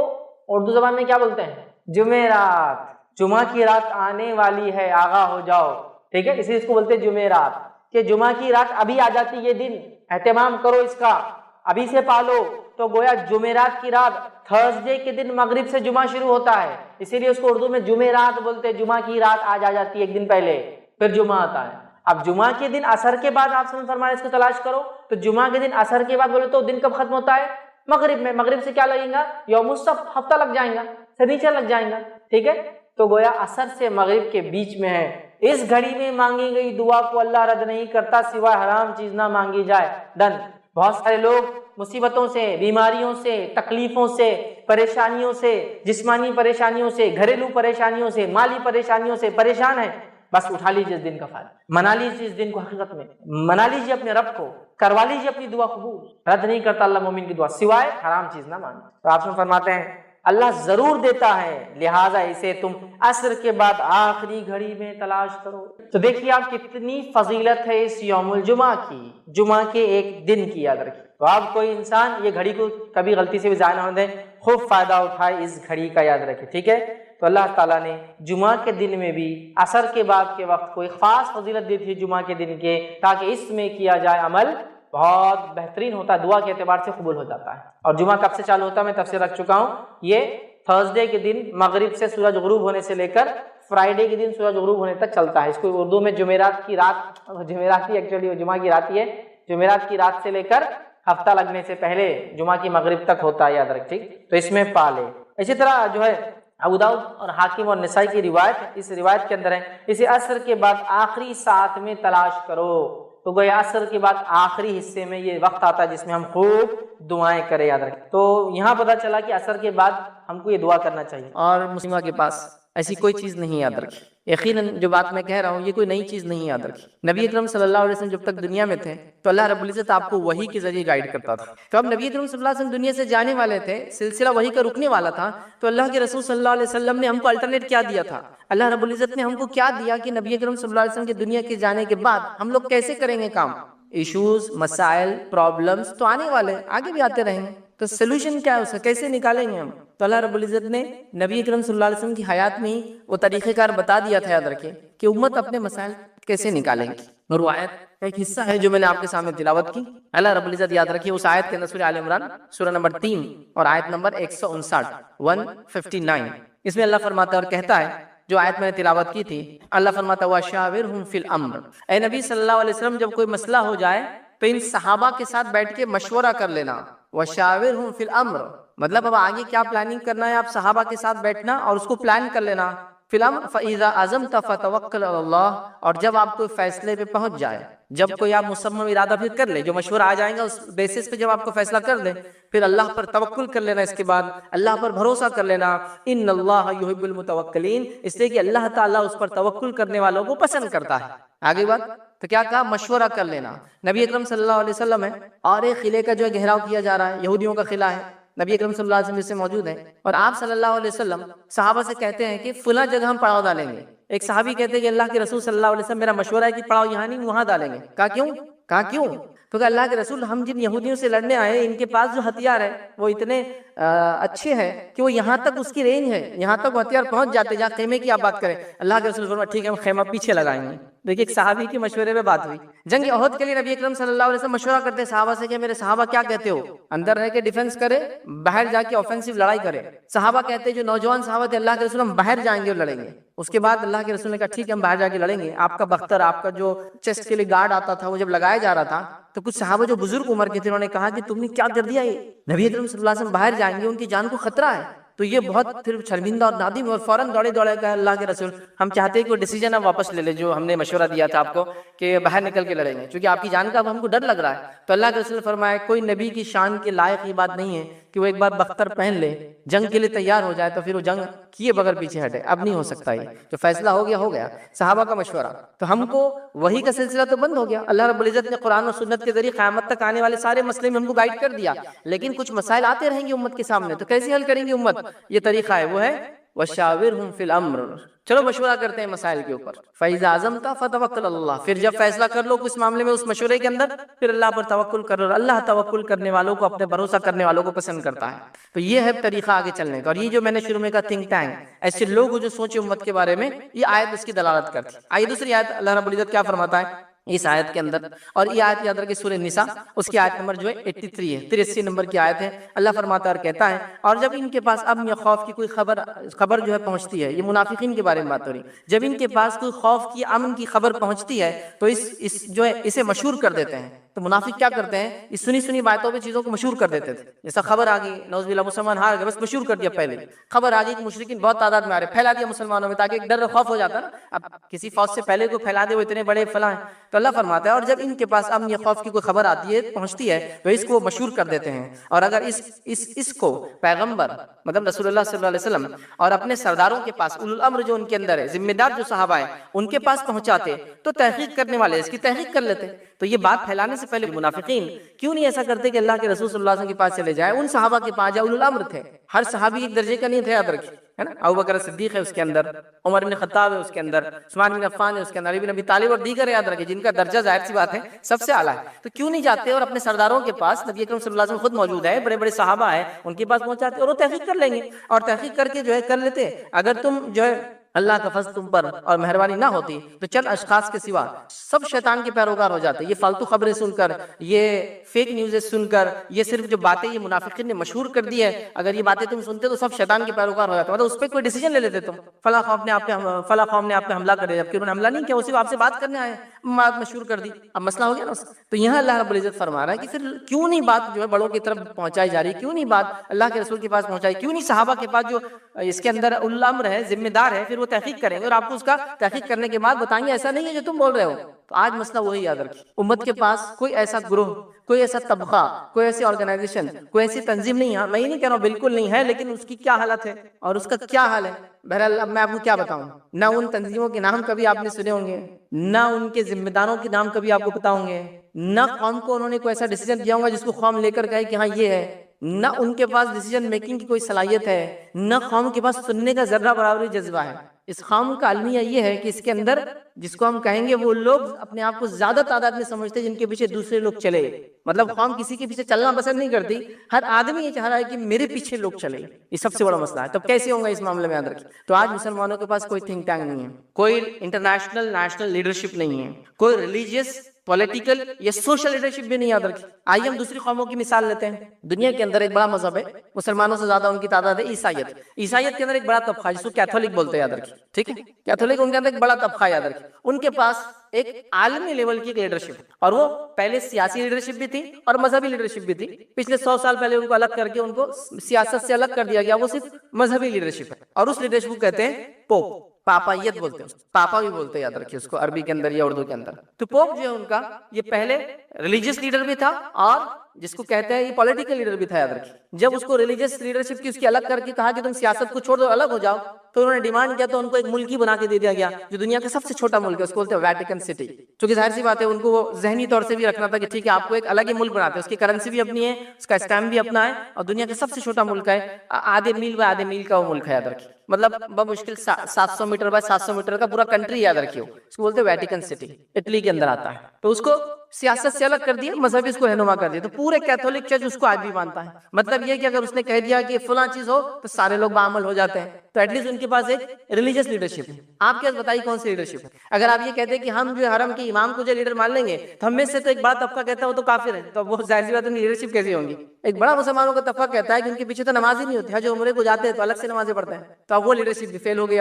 اردو زبان میں کیا بولتے ہیں؟ جمعرات۔ جمعہ کی رات آنے والی ہے، آگاہ ہو جاؤ، ٹھیک ہے؟ اسی اس کو بولتے ہیں جمعرات، کہ جمعہ کی رات ابھی آ جاتی، یہ دن اہتمام کرو اس کا، ابھی سے پالو۔ تو گویا جمعرات کی رات، تھرسڈے کے دن مغرب سے جمعہ شروع ہوتا ہے، اسی لیے اس کو اردو میں جمعرات بولتے ہیں، جمعہ کی رات آج آ جاتی ہے ایک دن پہلے، پھر جمعہ آتا ہے۔ اب جمعہ کے دن عصر کے بعد آپ سے فرمایا اس کو تلاش کرو، تو جمعہ کے دن عصر کے بعد بولے تو دن کب ختم ہوتا ہے؟ مغرب میں۔ مغرب سے کیا لگیں گا؟ یوم السبت، ہفتہ لگ جائیں گا، سنیچر لگ جائیں گا، ٹھیک ہے؟ تو گویا عصر سے مغرب کے بیچ میں ہے، اس گھڑی میں مانگی گئی دعا کو اللہ رد نہیں کرتا سوائے حرام چیز نہ مانگی جائے۔ ڈن۔ بہت سارے لوگ مصیبتوں سے، بیماریوں سے، تکلیفوں سے، پریشانیوں سے، جسمانی پریشانیوں سے، گھریلو پریشانیوں سے، مالی پریشانیوں سے پریشان ہیں، بس اٹھا لیجیے اس دن کا فائدہ، منا لیجیے اس دن کو، حقیقت میں منا لیجیے اپنے رب کو، کروا لیجیے اپنی دعا قبول، رد نہیں کرتا اللہ مومن کی دعا سوائے حرام چیز نہ مانگے۔ تو آپ فرماتے ہیں اللہ ضرور دیتا ہے، لہٰذا اسے تم عصر کے بعد آخری گھڑی میں تلاش کرو۔ تو دیکھیے آپ کتنی فضیلت ہے اس یوم الجمعہ کی، جمعہ کے ایک دن کی، یاد رکھیے۔ تو آپ کوئی انسان یہ گھڑی کو کبھی غلطی سے بھی ضائع نہ ہونے دیں، خوب فائدہ اٹھائے اس گھڑی کا، یاد رکھے، ٹھیک ہے؟ تو اللہ تعالیٰ نے جمعہ کے دن میں بھی عصر کے بعد کے وقت کو ایک خاص فضیلت دی تھی جمعہ کے دن کے، تاکہ اس میں کیا جائے عمل بہت بہترین ہوتا ہے، دعا کے اعتبار سے قبول ہو جاتا ہے۔ اور جمعہ کب سے چالو ہوتا ہے میں تفسیر رکھ چکا ہوں، یہ تھرسڈے کے دن مغرب سے سورج غروب ہونے سے لے کر فرائیڈے کے دن سورج غروب ہونے تک چلتا ہے۔ اس کو اردو میں جمعرات کی رات، جمعرات ہی ایکچولی جمعہ کی رات ہی ہے، جمعرات کی رات سے لے کر ہفتہ لگنے سے پہلے جمعہ کی مغرب تک ہوتا ہے، یاد رکھ، ٹھیک؟ تو اس میں پالے۔ اسی طرح جو ہے ابو داؤد اور حاکم اور نسائی کی روایت، اس روایت کے اندر ہے اسے عصر کے بعد آخری ساعت میں تلاش کرو۔ تو گویا عصر کے بعد آخری حصے میں یہ وقت آتا ہے جس میں ہم خوب دعائیں کریں، یاد رکھیں۔ تو یہاں پتہ چلا کہ عصر کے بعد ہم کو یہ دعا کرنا چاہیے۔ اور مسلمہ کے پاس ایسی کوئی چیز نہیں یاد رکھی. یقیناً جو بات میں کہہ رہا ہوں یہ کوئی نئی چیز نہیں یاد رکھی. نبی اکرم صلی اللہ علیہ وسلم جب تک دنیا میں تھے تو اللہ رب العزت آپ کو وحی کے ذریعے گائیڈ کرتا تھا. تو اب نبی اکرم صلی اللہ علیہ وسلم دنیا سے جانے والے تھے, سلسلہ وحی کا رکنے والا تھا, تو اللہ کے رسول صلی اللہ علیہ وسلم نے ہم کو الٹرنیٹ کیا دیا تھا؟ اللہ رب العزت نے ہم کو کیا دیا کہ نبی اکرم صلی اللہ علیہ وسلم کے دنیا کے جانے کے بعد ہم لوگ کیسے کریں گے کام. ایشوز, مسائل, پرابلمز تو آنے والے, آگے بھی آتے رہیں گے, تو سلوشن کیا ہے اسے کیسے نکالیں گے ہم؟ تو اللہ رب العزت نے نبی اکرم صلی اللہ علیہ وسلم کی حیات میں ہی وہ طریقہ کار بتا دیا تھا, یاد رکھیں, کہ امت اپنے مسائل کیسے نکالیں گی. اور وہ آیت کا ایک حصہ ہے جو میں نے آپ کے سامنے تلاوت کی. اللہ رب العزت یاد رکھیے اس آیت کے اندر سورہ آل عمران سورہ نمبر 3 اور آیت نمبر 159 اس میں اللہ فرماتا ہے اور کہتا ہے, جو آیت میں نے تلاوت کی تھی, اللہ فرماتا ہے وَشَاوِرْهُمْ فِي الْأَمْرِ, اے نبی صلی اللہ علیہ وسلم جب کوئی مسئلہ ہو جائے تو ان صحابہ کے ساتھ بیٹھ کے مشورہ کر لینا. وَشَاوِرْهُمْ فِي الْأَمْرِ مطلب اب آگے کیا پلاننگ کرنا ہے, آپ صحابہ کے ساتھ بیٹھنا اور اس کو پلان کر لینا. فی الامر فَإِذَا عَزَمْتَ فَتَوَكَّلْ عَلَى اللَّهِ اور جب آپ کوئی فیصلے پہ پہنچ جائے, جب کوئی آپ مصمم ارادہ پھر کر لے, جو مشورہ آ جائے گا اس بیسس پہ جب آپ کو فیصلہ کر لیں, پھر اللہ پر توکل کر لینا, اس کے بعد اللہ پر بھروسہ کر لینا. ان اللہ یحب المتوکلین, اس لیے کہ اللہ تعالیٰ اس پر توکل کرنے والوں کو پسند کرتا ہے. آگے بات تو کیا کہا, مشورہ کر لینا. نبی اکرم صلی اللہ علیہ وسلم ہے اور ایک قلعے کا جو ہے گھیراؤ کیا جا رہا ہے, یہودیوں کا قلعہ ہے, نبی اکرم صلی اللہ علیہ وسلم سے موجود ہے, اور آپ صلی اللہ علیہ وسلم صحابہ سے کہتے ہیں کہ فلاں جگہ ہم پڑاؤ ڈالیں گے. ایک صحابی کہتے ہیں کہ اللہ کے رسول صلی اللہ علیہ وسلم میرا مشورہ ہے کہ پڑاؤ یہاں نہیں وہاں ڈالیں گے. کہا کیوں؟ تو کہ اللہ کے رسول ہم جن یہودیوں سے لڑنے آئے ان کے پاس جو ہتھیار ہے وہ اتنے اچھے ہیں کہ وہ یہاں تک اس کی رینج ہے, یہاں تک وہ ہتھیار پہنچ جاتے جہاں خیمے کی آپ بات کریں. اللہ کے رسول فرمایا ٹھیک ہے ہم خیمہ پیچھے لگائیں گے. دیکھیے ایک صحابی کے مشورے پہ بات ہوئی. جنگ احد کے لیے نبی اکرم صلی اللہ علیہ وسلم مشورہ کرتے صحابہ سے کہ میرے صحابہ کیا کہتے ہو, اندر رہ کے ڈیفنس کرے, باہر جا کے آفینسو لڑائی کرے. صحابہ کہتے جو نوجوان صحابہ تھے اللہ کے رسول ہم باہر جائیں گے اور لڑیں گے. اس کے بعد اللہ کے رسول نے کہا ٹھیک ہے ہم باہر جا کے لڑیں گے. آپ کا بختر, آپ کا جو چیسٹ کے لیے گارڈ آتا تھا وہ جب لگایا جا رہا تھا تو کچھ صحابہ جو بزرگ عمر کے تھے انہوں نے کہا کہ تم نے کیا کر دیا, یہ نبی اکرم صلی اللہ علیہ وسلم باہر جائیں گے ان کی جان کو خطرہ ہے. تو یہ بہت پھر شرمندہ اور نادم اور فوراً دوڑے کہا اللہ کے رسول ہم چاہتے ہیں کہ وہ ڈیسیجن آپ واپس لے لے جو ہم نے مشورہ دیا تھا آپ کو کہ باہر نکل کے لڑیں گے, چونکہ آپ کی جان کا اب ہم کو ڈر لگ رہا ہے. تو اللہ کے رسول نے فرمایا کوئی نبی کی شان کے لائق یہ بات نہیں ہے کہ وہ ایک بار بختر پہن لے, جنگ کے لیے تیار ہو جائے تو پھر وہ جنگ کیے بغیر پیچھے ہٹے. اب نہیں ہو سکتا, یہ جو فیصلہ ہو گیا. صحابہ کا مشورہ, تو ہم کو وہی کا سلسلہ تو بند ہو گیا. اللہ رب العزت نے قرآن و سنت کے ذریعے قیامت تک آنے والے سارے مسئلے میں ہم کو گائیڈ کر دیا, لیکن کچھ مسائل آتے رہیں گے امت کے سامنے, تو کیسے حل کریں گے امت؟ یہ طریقہ ہے, وہ ہے وَشَاوِرْهُمْ فِي الْأَمْرِ, چلو مشورہ کرتے ہیں مسائل کے اوپر. فَإِذَا عَزَمْتَ فَتَوَكَّلْ عَلَى اللَّهِ, پھر جب فیصلہ کر لو اس معاملے میں اس مشورے کے اندر پھر اللہ پر توکل کرو. اللہ توکل کرنے والوں کو, اپنے بھروسہ کرنے والوں کو پسند کرتا ہے. تو یہ ہے طریقہ آگے چلنے کا. اور یہ جو میں نے شروع میں کہا تھنک ٹینک, ایسے لوگ جو سوچے امت کے بارے میں, یہ آیت اس کی دلالت کرتی. آئیے دوسری آیت اللہ رب العزت کیا فرماتا ہے اس آیت کے اندر, اور یہ آیت یاد رکھیں سورہ نساء اس کی آیت نمبر جو ہے 83 ہے, 83 نمبر کی آیت ہے. اللہ فرماتا ہے اور کہتا ہے اور جب ان کے پاس امن یا خوف کی کوئی خبر جو ہے پہنچتی ہے, یہ منافقین کے بارے میں بات ہو رہی, جب ان کے پاس کوئی خوف کی امن کی خبر پہنچتی ہے تو اس جو ہے اسے مشہور کر دیتے ہیں. تو منافق کیا کرتے ہیں, اس سنی باتوں پہ چیزوں کو مشہور کر دیتے تھے. جیسا خبر آ گئی نعوذ باللہ مسلمان ہار گئے, بس مشہور کر دیا. پہلے خبر آ گئی کہ مشرکین بہت تعداد میں آ رہے, پھیلا دیا مسلمانوں میں تاکہ ایک ڈر خوف ہو جاتا نا, اب کسی فوج سے پہلے کو پھیلا دے وہ اتنے بڑے فلاں ہیں. تو اللہ فرماتا ہے اور جب ان کے پاس امن یا خوف کی کوئی خبر آتی ہے پہنچتی ہے تو اس کو مشہور کر دیتے ہیں. اور اگر اس کو پیغمبر مطلب رسول اللہ صلی اللہ علیہ وسلم اور اپنے سرداروں کے پاس اولو الامر جو ان کے اندر ہے, ذمہ دار جو صحابہ ہیں ان کے پاس پہنچاتے تو تحقیق کرنے والے اس کی تحقیق کر لیتے. تو یہ بات پھیلانے سے پہلے منافقین کیوں نہیں ایسا کرتے کہ اللہ کے رسول صلی اللہ علیہ وسلم کے پاس چلے جائے, ان صحابہ کے پاس اولو الامر تھے. ہر صحابی ایک درجے کا نہیں تھا, یاد رکھیے, ہے نا. ابوبکر صدیق ہے اس کے اندر, عمر بن خطاب ہے اس کے اندر, عثمان بن عفان ہے اس کے اندر, علی بن ابی طالب اور دیگر, یاد رکھیں جن کا درجہ ظاہر سی بات ہے سب سے اعلیٰ ہے. تو کیوں نہیں جاتے اور اپنے سرداروں کے پاس, نبی اکرم صلی اللہ علیہ وسلم خود موجود ہے, بڑے بڑے صحابہ ہیں, ان کے پاس پہنچاتے اور وہ تحقیق کر لیں گے, اور تحقیق کر کے جو ہے کر لیتے. اگر تم جو ہے اللہ کا فضل تم پر اور مہربانی نہ ہوتی تو چند اشخاص کے سوا سب شیطان کے پیروکار ہو جاتے. یہ فالتو خبریں سن کر, یہ فیک نیوزیں سن کر, یہ صرف جو باتیں یہ منافقین نے مشہور کر دی ہے, اگر یہ باتیں تم سنتے تو سب شیطان کے پیروکار ہو جاتے. مطلب اس پہ کوئی ڈیسیجن لے لیتے تم, فلاں قوم نے آپ پہ حملہ کر دیا, جبکہ انہوں نے حملہ نہیں کیا, وہ صرف آپ سے بات کرنے آئے, بات مشہور کر دی, اب مسئلہ ہو گیا نا. تو یہاں اللہ رب العزت فرما رہا ہے کہ پھر کیوں نہیں بات جو ہے بڑوں کی طرف پہنچائی جا رہی, کیوں نہیں بات اللہ کے رسول کے پاس پہنچائی, کیوں نہیں صحابہ کے پاس جو اس کے اندر اولو الامر ہے, ذمہ دار ہے, پھر پھر وہ تحقیق کریں گے اور آپ کو اس کا تحقیق کرنے کے بعد بتائیں گے ایسا نہیں ہے جو تم بول رہے ہو. تو آج مسئلہ وہی یاد رکھیے, امت کے پاس کوئی ایسا گروہ, کوئی ایسا طبقہ, کوئی ایسی آرگنائزیشن, کوئی ایسی تنظیم نہیں ہے. میں یہ نہیں کہہ رہا ہوں بالکل نہیں ہے, لیکن اس کی کیا حالت ہے اور اس کا کیا حال ہے. بہرحال اب میں آپ کو کیا بتاؤں, نہ ان تنظیموں کے نام کبھی آپ نے سنے ہوں گے, نہ ان کے ذمہ داروں کے نام کبھی آپ کو پتا ہوں گے, نہ قوم کو انہوں نے کوئی ایسا ڈیسیجن دیا ہوگا جس کو قوم لے کر کہے کہ ہاں یہ ہے, نہ ان کے پاس ڈیسیجن میکنگ کی کوئی صلاحیت ہے, نہ قوم کے پاس سننے کا ذرہ برابری جذبہ ہے. اس قوم کا المیہ یہ ہے کہ اس کے اندر جس کو ہم کہیں گے وہ لوگ اپنے آپ کو زیادہ تعداد میں سمجھتے ہیں جن کے پیچھے دوسرے لوگ چلے. مطلب قوم کسی کے پیچھے چلنا پسند نہیں کرتی, ہر آدمی یہ چاہ رہا ہے کہ میرے پیچھے لوگ چلے. یہ سب سے بڑا مسئلہ ہے. تب کیسے ہوگا اس معاملے میں یاد رکھیں. تو آج مسلمانوں کے پاس کوئی تھنک ٹینک نہیں ہے, کوئی انٹرنیشنل نیشنل لیڈرشپ نہیں ہے, کوئی ریلیجیس پولیٹیکل یا سوشل لیڈرشپ بھی نہیں یاد رکھی. آئیے ہم دوسری قوموں کی مثال لیتے ہیں. دنیا کے اندر ایک بڑا مذہب ہے, مسلمانوں سے زیادہ ان کی تعداد ہے, عیسائیت. عیسائیت کے اندر ایک بڑا طبقہ جس کو کیتھولک بولتے ہیں, یاد رکھیے. ٹھیک ہے, کیتھولک ان کے اندر ایک بڑا طبقہ, یاد رکھیے. ان کے پاس ایک عالمی لیول کی لیڈرشپ ہے, اور وہ پہلے سیاسی لیڈرشپ بھی تھی اور مذہبی لیڈرشپ بھی تھی. پچھلے 100 سال پہلے ان کو الگ کر کے ان کو سیاست سے الگ کر دیا گیا, وہ صرف مذہبی لیڈرشپ ہے. اور اس لیڈرشپ کو کہتے ہیں پوپ, پاپائیت بولتے ہیں, پاپا بھی بولتے ہیں, یاد رکھیے اس کو عربی کے اندر یا اردو کے اندر. تو پوپ جو ہے ان کا, یہ پہلے ریلیجیس لیڈر بھی تھا اور جس کو کہتے ہیں یہ پولیٹیکل لیڈر بھی تھا, یاد رکھیے. جب اس کو ریلیجیس لیڈرشپ کی اس کی الگ کر کے کہا کہ تم سیاست کو چھوڑ دو, الگ ہو جاؤ, تو انہوں نے ڈیمانڈ کیا, تو ان کو ایک ملک ہی بنا کے دے دیا گیا جو دنیا کا سب سے چھوٹا ملک ہے, اس کو بولتے ہیں ویٹیکن سٹی. چونکہ ظاہر سی بات ہے ان کو وہ ذہنی طور سے بھی رکھنا تھا کہ ٹھیک ہے آپ کو ایک الگ ہی ملک بناتے ہیں, اس کی کرنسی بھی اپنی ہے, اس کا اسٹیمپ بھی اپنا ہے, اور دنیا کا سب سے چھوٹا ملک ہے, آدھے میل کا وہ ملک ہے, یاد رکھیے. مطلب بمشکل 700 میٹر بائی 700 میٹر کا پورا کنٹری, یاد رکھیے. اس کو بولتے ہیں ویٹیکن سٹی, اٹلی کے اندر آتا ہے. تو اس کو سیاست سے الگ کر دیا, مذہب اس کو رہنما کر دیا. تو پورے کیتھولک چرچ اس کو آج بھی مانتا ہے. مطلب یہ کہ اگر اس نے کہہ دیا کہ فلاں چیز ہو تو سارے لوگ بعمل ہو جاتے ہیں. تو ایٹ لیسٹ ان کے پاس ایک ریلیجیس لیڈرشپ ہے. آپ کیا بتائیے کون سی لیڈرشپ ہے؟ اگر آپ یہ کہتے ہیں کہ ہم جو حرم کے امام کو جو لیڈر مان لیں گے, تو ہم میں سے تو ایک بڑا طبقہ کہتا ہے وہ تو کافر ہے, تو وہ ظاہر سی بات ہے لیڈرشپ کیسی ہوگی؟ ایک بڑا مسلمانوں کا طبقہ کہتا ہے کہ ان کے پیچھے تو نماز ہی نہیں ہوتی, حج و عمرے کو جاتے ہیں تو الگ سے نمازیں پڑھتے ہیں, تو اب وہ لیڈرشپ بھی فیل ہو گئی.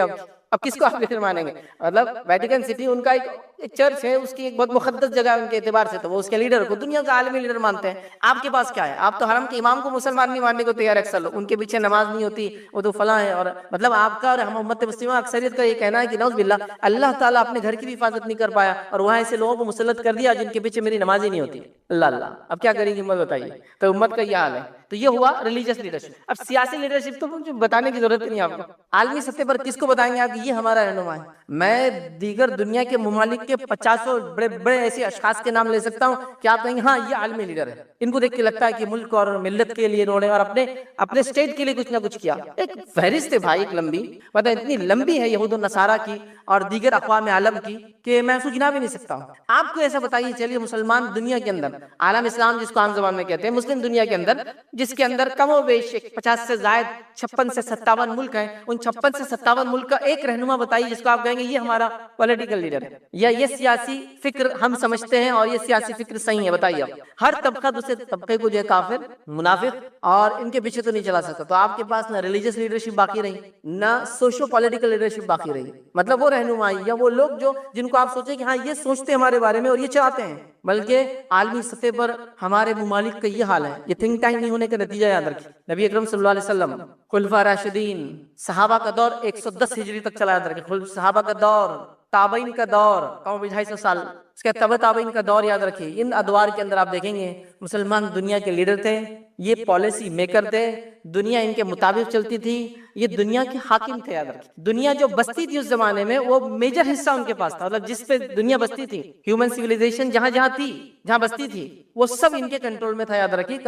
اب کس کو آپ لیڈر مانیں گے؟ مطلب ویٹیکن سٹی ان کا ایک چرچ ہے, اس کی ایک بہت مقدس جگہ ہے ان کے اعتبار سے, تو وہ اس کے لیڈر کو دنیا کا عالمی لیڈر مانتے ہیں. آپ کے پاس کیا ہے؟ آپ تو حرم کے امام کو مسلمان نہیں ماننے کو تیار ہے. اکثر لوگ ان کے پیچھے نماز نہیں ہوتی, وہ تو فلاں ہے. اور مطلب آپ کا اور ہم امت مسلمہ اکثریت کا یہ کہنا ہے کہ نعوذ باللہ اللہ تعالیٰ اپنے گھر کی بھی حفاظت نہیں کر پایا, اور وہاں ایسے لوگوں کو مسلط کر دیا جن کے پیچھے میری نماز ہی نہیں ہوتی. اللہ اللہ, اب کیا کریں گی امت بتائیے. تو امت کا یہ حال ہے. تو یہ ہوا ریلیجیس لیڈرشپ. اب سیاسی لیڈرشپ تو بتانے کی ضرورت نہیں آپ کو. عالمی سطح پر کس کو بتائیں گے آپ کہ یہ ہمارا رہنما ہے؟ میں دیگر دنیا کے ممالک کے 50 بڑے بڑے ایسے اشخاص کے نام لے سکتا ہوں کہ آپ کہیں گے ہاں یہ عالمی لیڈر ہے. ان کو دیکھ کے لگتا ہے کہ ملک اور ملت کے لیے انہوں نے اور اپنے اسٹیٹ کے لیے کچھ نہ کچھ کیا. ایک فہرست ہے بھائی, ایک لمبی, مطلب اتنی لمبی ہے یہود و نصارہ کی اور دیگر اقوام عالم کی کہ میں اس کو گنا بھی نہیں سکتا ہوں. آپ کو ایسا بتائیے, چلیے مسلمان دنیا کے اندر, عالم اسلام جس کو عام زبان میں کہتے ہیں, مسلم دنیا کے اندر, جس کے اندر کم و بیش 50 سے زائد 56 سے 57 ملک ہیں, ان 56 سے 57 ملک کا ایک رہنما بتائیے جس کو آپ کہیں گے یہ ہمارا پولیٹیکل لیڈر ہے, یا یہ سیاسی فکر ہم سمجھتے ہیں اور یہ سیاسی فکر صحیح ہے. بتائیے آپ, ہر طبقہ دوسرے طبقے کو جو ہے کافر, منافق اور ان کے پیچھے تو نہیں چلا سکتا. تو آپ کے پاس نہ ریلیجیس لیڈرشپ باقی رہی, نہ سوشو پولیٹیکل لیڈرشپ باقی رہی. مطلب وہ رہنمائی یا وہ لوگ جن کو آپ سوچیں کہ ہاں یہ سوچتے ہمارے بارے میں اور یہ چاہتے ہیں, بلکہ عالمی سطح پر ہمارے ممالک کا یہ حال ہے. یہ تھنک ٹینک نہیں ہونے کا نتیجہ یاد رکھیے. نبی اکرم صلی اللہ علیہ وسلم, خلفاء راشدین, صحابہ کا دور 110 ہجری تک چلا, یاد رکھیے. صحابہ کا دور, تابعین کا دور, کم 250 سال, اس کے تبع تابعین کا دور, یاد رکھیے. ان ادوار کے اندر آپ دیکھیں گے مسلمان دنیا کے لیڈر تھے, یہ پالیسی میکر تھے, دنیا ان کے مطابق چلتی تھی, یہ دنیا کے حاکم تھے. یاد رکھیے, دنیا جو بستی تھی اس زمانے میں وہ میجر حصہ ان کے پاس تھا. مطلب جس پہ دنیا بستی تھی, ہیومن سیویلائزیشن جہاں جہاں تھی, جہاں بستی تھی, وہ سب ان کے کنٹرول میں تھا. یاد رکھیے,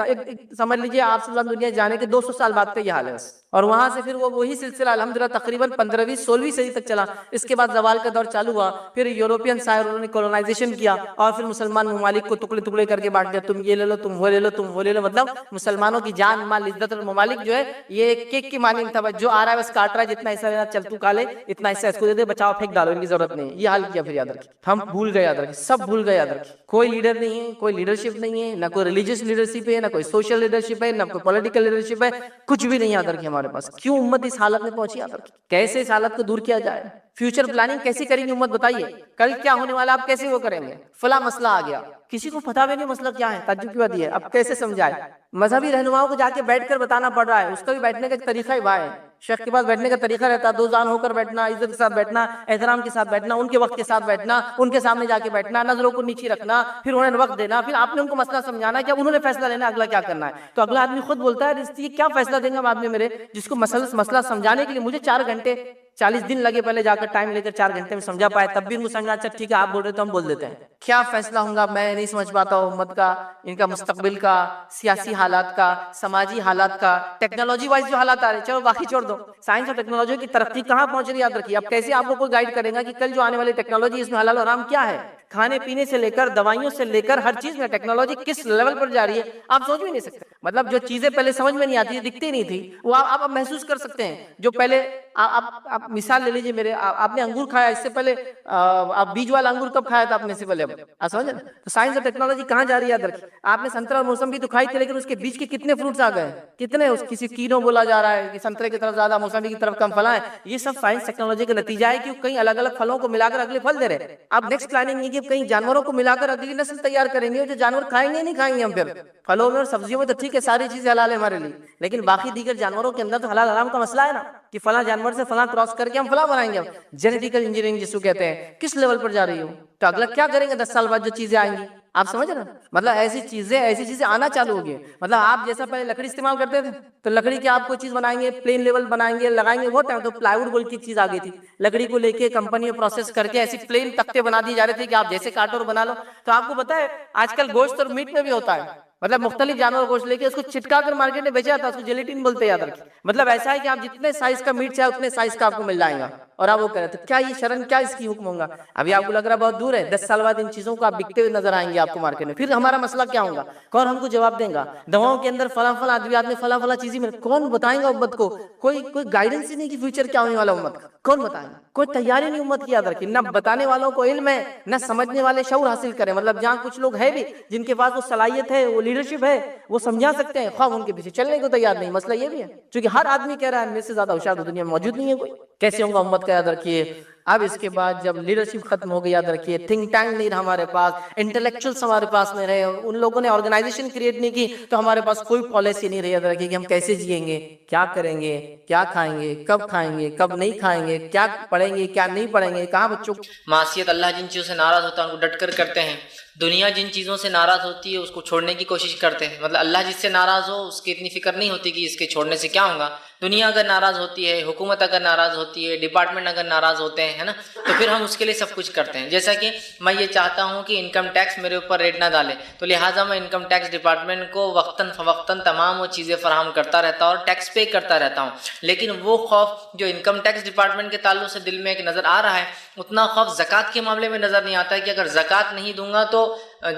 سمجھ لیجیے آپ صلی اللہ علیہ وسلم دنیا جانے کے 200 سال بعد کا یہ حال ہے. اور وہاں سے پھر وہی سلسلہ الحمدللہ تقریباً 15ویں 16ویں صدی تک چلا. اس کے بعد زوال کا دور چالو ہوا, پھر یورپین سائر انہوں نے کولونائزیشن کیا اور پھر مسلمان ممالک کو ٹکڑے ٹکڑے کر کے بانٹ دیا. تم یہ لے لو, تم وہ لے لو, تم وہ لے لو. مطلب مسلمانوں کی جان مال عزت اور ممالک جو ہے یہ کیک کی مانند تھا, جو آ رہا ہے بس کاٹ رہا ہے, جتنا حصہ لینا چل تو کالے, اتنا حصہ اس کو دے دے, بچاؤ پھینک ڈالو, ان کی ضرورت نہیں. یہ حال کیا پھر, یاد رکھیے. ہم بھول گئے, یاد رکھیے, سب بھول گئے. یاد رکھیے, کوئی لیڈر نہیں ہے, کوئی لیڈرشپ نہیں ہے, نہ کوئی ریلیجیس لیڈرشپ ہے, نہ کوئی سوشل لیڈرشپ ہے, نہ کوئی پولیٹیکل لیڈرشپ ہے, کچھ بھی نہیں. یاد رکھیے ہمارے پاس. کیوں امت اس حالت میں پہنچی؟ یاد رکھیے, کیسے اس حالت کو دور کیا جائے؟ فیوچر پلاننگ کیسی کریں گے امت, بتائیے. کل کیا ہونے والا, آپ کیسے وہ کریں گے؟ فلاں مسئلہ آ گیا, کسی کو پتہ بھی نہیں مسئلہ کیا ہے. تعجب کی بات یہ ہے, اب کیسے سمجھائے؟ مذہبی رہنماؤں کو جا کے بیٹھ کر بتانا پڑ رہا ہے, اس کا بھی بیٹھنے کا ایک طریقہ ہی ہے. شیخ کے پاس بیٹھنے کا طریقہ رہتا ہے، دو زان ہو کر بیٹھنا، عزت کے ساتھ بیٹھنا، احترام کے ساتھ بیٹھنا، ان کے وقت کے ساتھ بیٹھنا، ان کے سامنے جا کے بیٹھنا، نظروں کو نیچے رکھنا، پھر انہیں وقت دینا، پھر آپ نے ان کو مسئلہ سمجھانا کہ اب انہوں نے فیصلہ لینا اگلا کیا کرنا ہے. تو اگلا آدمی خود بولتا ہے یہ کیا فیصلہ دیں گے بعد میں میرے، جس کو مسئلہ سمجھانے کے لیے مجھے 4 گھنٹے 40 دن لگے پہلے جا کر ٹائم لے کر 4 گھنٹے میں سمجھا پائے، تب بھی ان کو سمجھا اچھا ٹھیک ہے آپ بول رہے تو ہم بول دیتے ہیں. کیا فیصلہ ہوگا میں نہیں سمجھ پاتا ہوں امت کا، ان کا مستقبل کا، سیاسی حالات کا، سماجی حالات کا، ٹیکنالوجی وائز جو حالات آ رہے ہیں، چلو باقی چھوڑ دو، سائنس اور ٹیکنالوجی کی ترقی کہاں پہنچ رہی ہے یاد رکھیے. اب کیسے آپ کو کوئی گائیڈ کرے گا کہ کل جو آنے والی ٹیکنالوجی اس میں حلال اور حرام کیا ہے، کھانے پینے سے لے کر دوائیوں سے لے کر ہر چیز میں ٹیکنالوجی کس لیول پر جا رہی ہے آپ سوچ بھی نہیں سکتے. مطلب جو چیزیں پہلے سمجھ میں نہیں آتی تھی، دکھتی نہیں تھی، وہ آپ اب محسوس کر سکتے ہیں. جو پہلے آپ مثال لے لیجیے، میرے آپ نے انگور کھایا، اس سے پہلے آپ بیج والا انگور کب کھایا تھا آپ نے سے پہلے، آپ سمجھے نا. تو سائنس اور ٹیکنالوجی کہاں جا رہی ہے یاد رکھیے. آپ نے سنترا اور موسم بھی تو کھائی تھی، لیکن اس کے بیچ کے کتنے فروٹس آ گئے، کتنے، کسی کینو بولا جا رہا ہے کہ سنترے کی طرف زیادہ، موسمی کی طرف کم فلاں ہے. یہ سب سائنس ٹیکنالوجی کا نتیجہ ہے کہ کئی الگ الگ پھلوں کو ملا کر اگلے پھل دے رہے ہیں. اب نیکسٹ پلاننگ یہ کہ کئی جانوروں کو ملا کر اگلی نسل تیار کریں گے، جو جانور کھائیں گے نہیں کھائیں گے ہم. پھر پھلوں میں اور سبزیوں میں تو ٹھیک ہے ساری چیزیں حلال ہے ہمارے لیے، لیکن باقی دیگر جانوروں کے اندر تو حلال حرام کا مسئلہ ہے نا، کہ فلاں جانور سے فلاں کراس کر کے ہم فلاں بنائیں گے. جینیٹیکل انجینئرنگ جس کو کہتے ہیں، کس لیول پر جا رہی ہو. تو اگلا کیا کریں گے 10 سال بعد جو چیزیں آئیں گی، آپ سمجھ رہے ہیں. مطلب ایسی چیزیں آنا چالو ہو گئی. مطلب آپ جیسا پہلے لکڑی استعمال کرتے تھے، تو لکڑی کی آپ کوئی چیز بنائیں گے، پلین لیول بنائیں گے، لگائیں گے، وہ ٹائم تو پلائی ووڈ بول کی چیز آ گئی تھی. لکڑی کو لے کے کمپنی میں پروسیس کر کے ایسی پلین تختے بنا دیے جا رہے تھے کہ آپ جیسے کاٹو اور بنا لو. تو آپ کو پتا ہے آج کل گوشت اور میٹ میں بھی ہوتا ہے، مطلب مختلف جانور گوشت لے کے اس کو چٹکا کر مارکیٹ میں بیچا جاتا ہے، اس کو جیلیٹن بولتے ہیں یاد رکھیں. مطلب ایسا ہے کہ آپ جتنے سائز کا میٹ چاہے اتنے سائز کا آپ کو مل جائے گا، اور آپ وہ کریں. تو کیا یہ شرن، کیا اس کی حکم ہوگا؟ ابھی آپ کو لگ رہا بہت دور ہے، 10 سال بعد ان چیزوں کو آپ بکتے ہوئے نظر آئیں گے آپ کو مارکیٹ میں. پھر ہمارا مسئلہ کیا ہوگا، کون ہم کو جواب دے گا؟ دواؤں کے اندر فلاں فلاں ادویات میں فلاں فلاں چیزیں میں کون بتائیں گا امت کو؟ کوئی گائیڈنس ہی نہیں کہ فیوچر کیا ہونے والا امت کا، کون بتائیں گا؟ کوئی تیاری نہیں امت کی. یاد رکھیں نہ بتانے والوں کو علم ہے، نہ سمجھنے والے شعور حاصل کریں. مطلب جہاں کچھ لوگ ہیں بھی جن کے پاس وہ صلاحیت ہے، وہ لیڈرشپ ہے، وہ سمجھا سکتے ہیں، خواہ ان کے پیچھے چلنے کو تیار نہیں. مسئلہ یہ بھی ہے کیونکہ ہر آدمی کہہ رہا ہے میرے سے زیادہ ہوشیار تو دنیا میں موجود نہیں ہے کوئی. کیسے ہوگا امت کا؟ یاد رکھیے اب اس کے بعد جب لیڈرشپ ختم ہو گئی، یاد رکھیے تھنک ٹینک نہیں رہا ہمارے پاس، انٹلیکچوئلس ہمارے پاس نہیں رہے، ان لوگوں نے آرگنائزیشن کریٹ نہیں کی، تو ہمارے پاس کوئی پالیسی نہیں رہی. یاد رکھیے کہ ہم کیسے جئیں گے، کیا کریں گے، کیا کھائیں گے، کب نہیں کھائیں گے، کیا پڑھیں گے، کیا نہیں پڑھیں گے، کہاں بچوں کو. معصیت اللہ جن چیزوں سے ناراض ہوتا ہے ان کو ڈٹ کر کرتے ہیں. دنیا جن چیزوں سے ناراض ہوتی ہے اس کو چھوڑنے کی کوشش کرتے ہیں. مطلب اللہ جس سے ناراض ہو اس کی اتنی فکر نہیں ہوتی کہ اس کے چھوڑنے سے کیا ہوگا. دنیا اگر ناراض ہوتی ہے، حکومت اگر ناراض ہوتی ہے، ڈپارٹمنٹ اگر ناراض ہوتے ہیں، ہے نا، تو پھر ہم اس کے لیے سب کچھ کرتے ہیں. جیسا کہ میں یہ چاہتا ہوں کہ انکم ٹیکس میرے اوپر ریٹ نہ ڈالے، تو لہٰذا میں انکم ٹیکس ڈپارٹمنٹ کو وقتاً فوقتاً تمام وہ چیزیں فراہم کرتا رہتا ہوں اور ٹیکس پے کرتا رہتا ہوں. لیکن وہ خوف جو انکم ٹیکس ڈپارٹمنٹ کے تعلق سے دل میں ایک نظر آ رہا ہے، اتنا خوف زکوٰۃ کے معاملے میں نظر نہیں آتا ہے کہ اگر زکوٰۃ نہیں دوں گا تو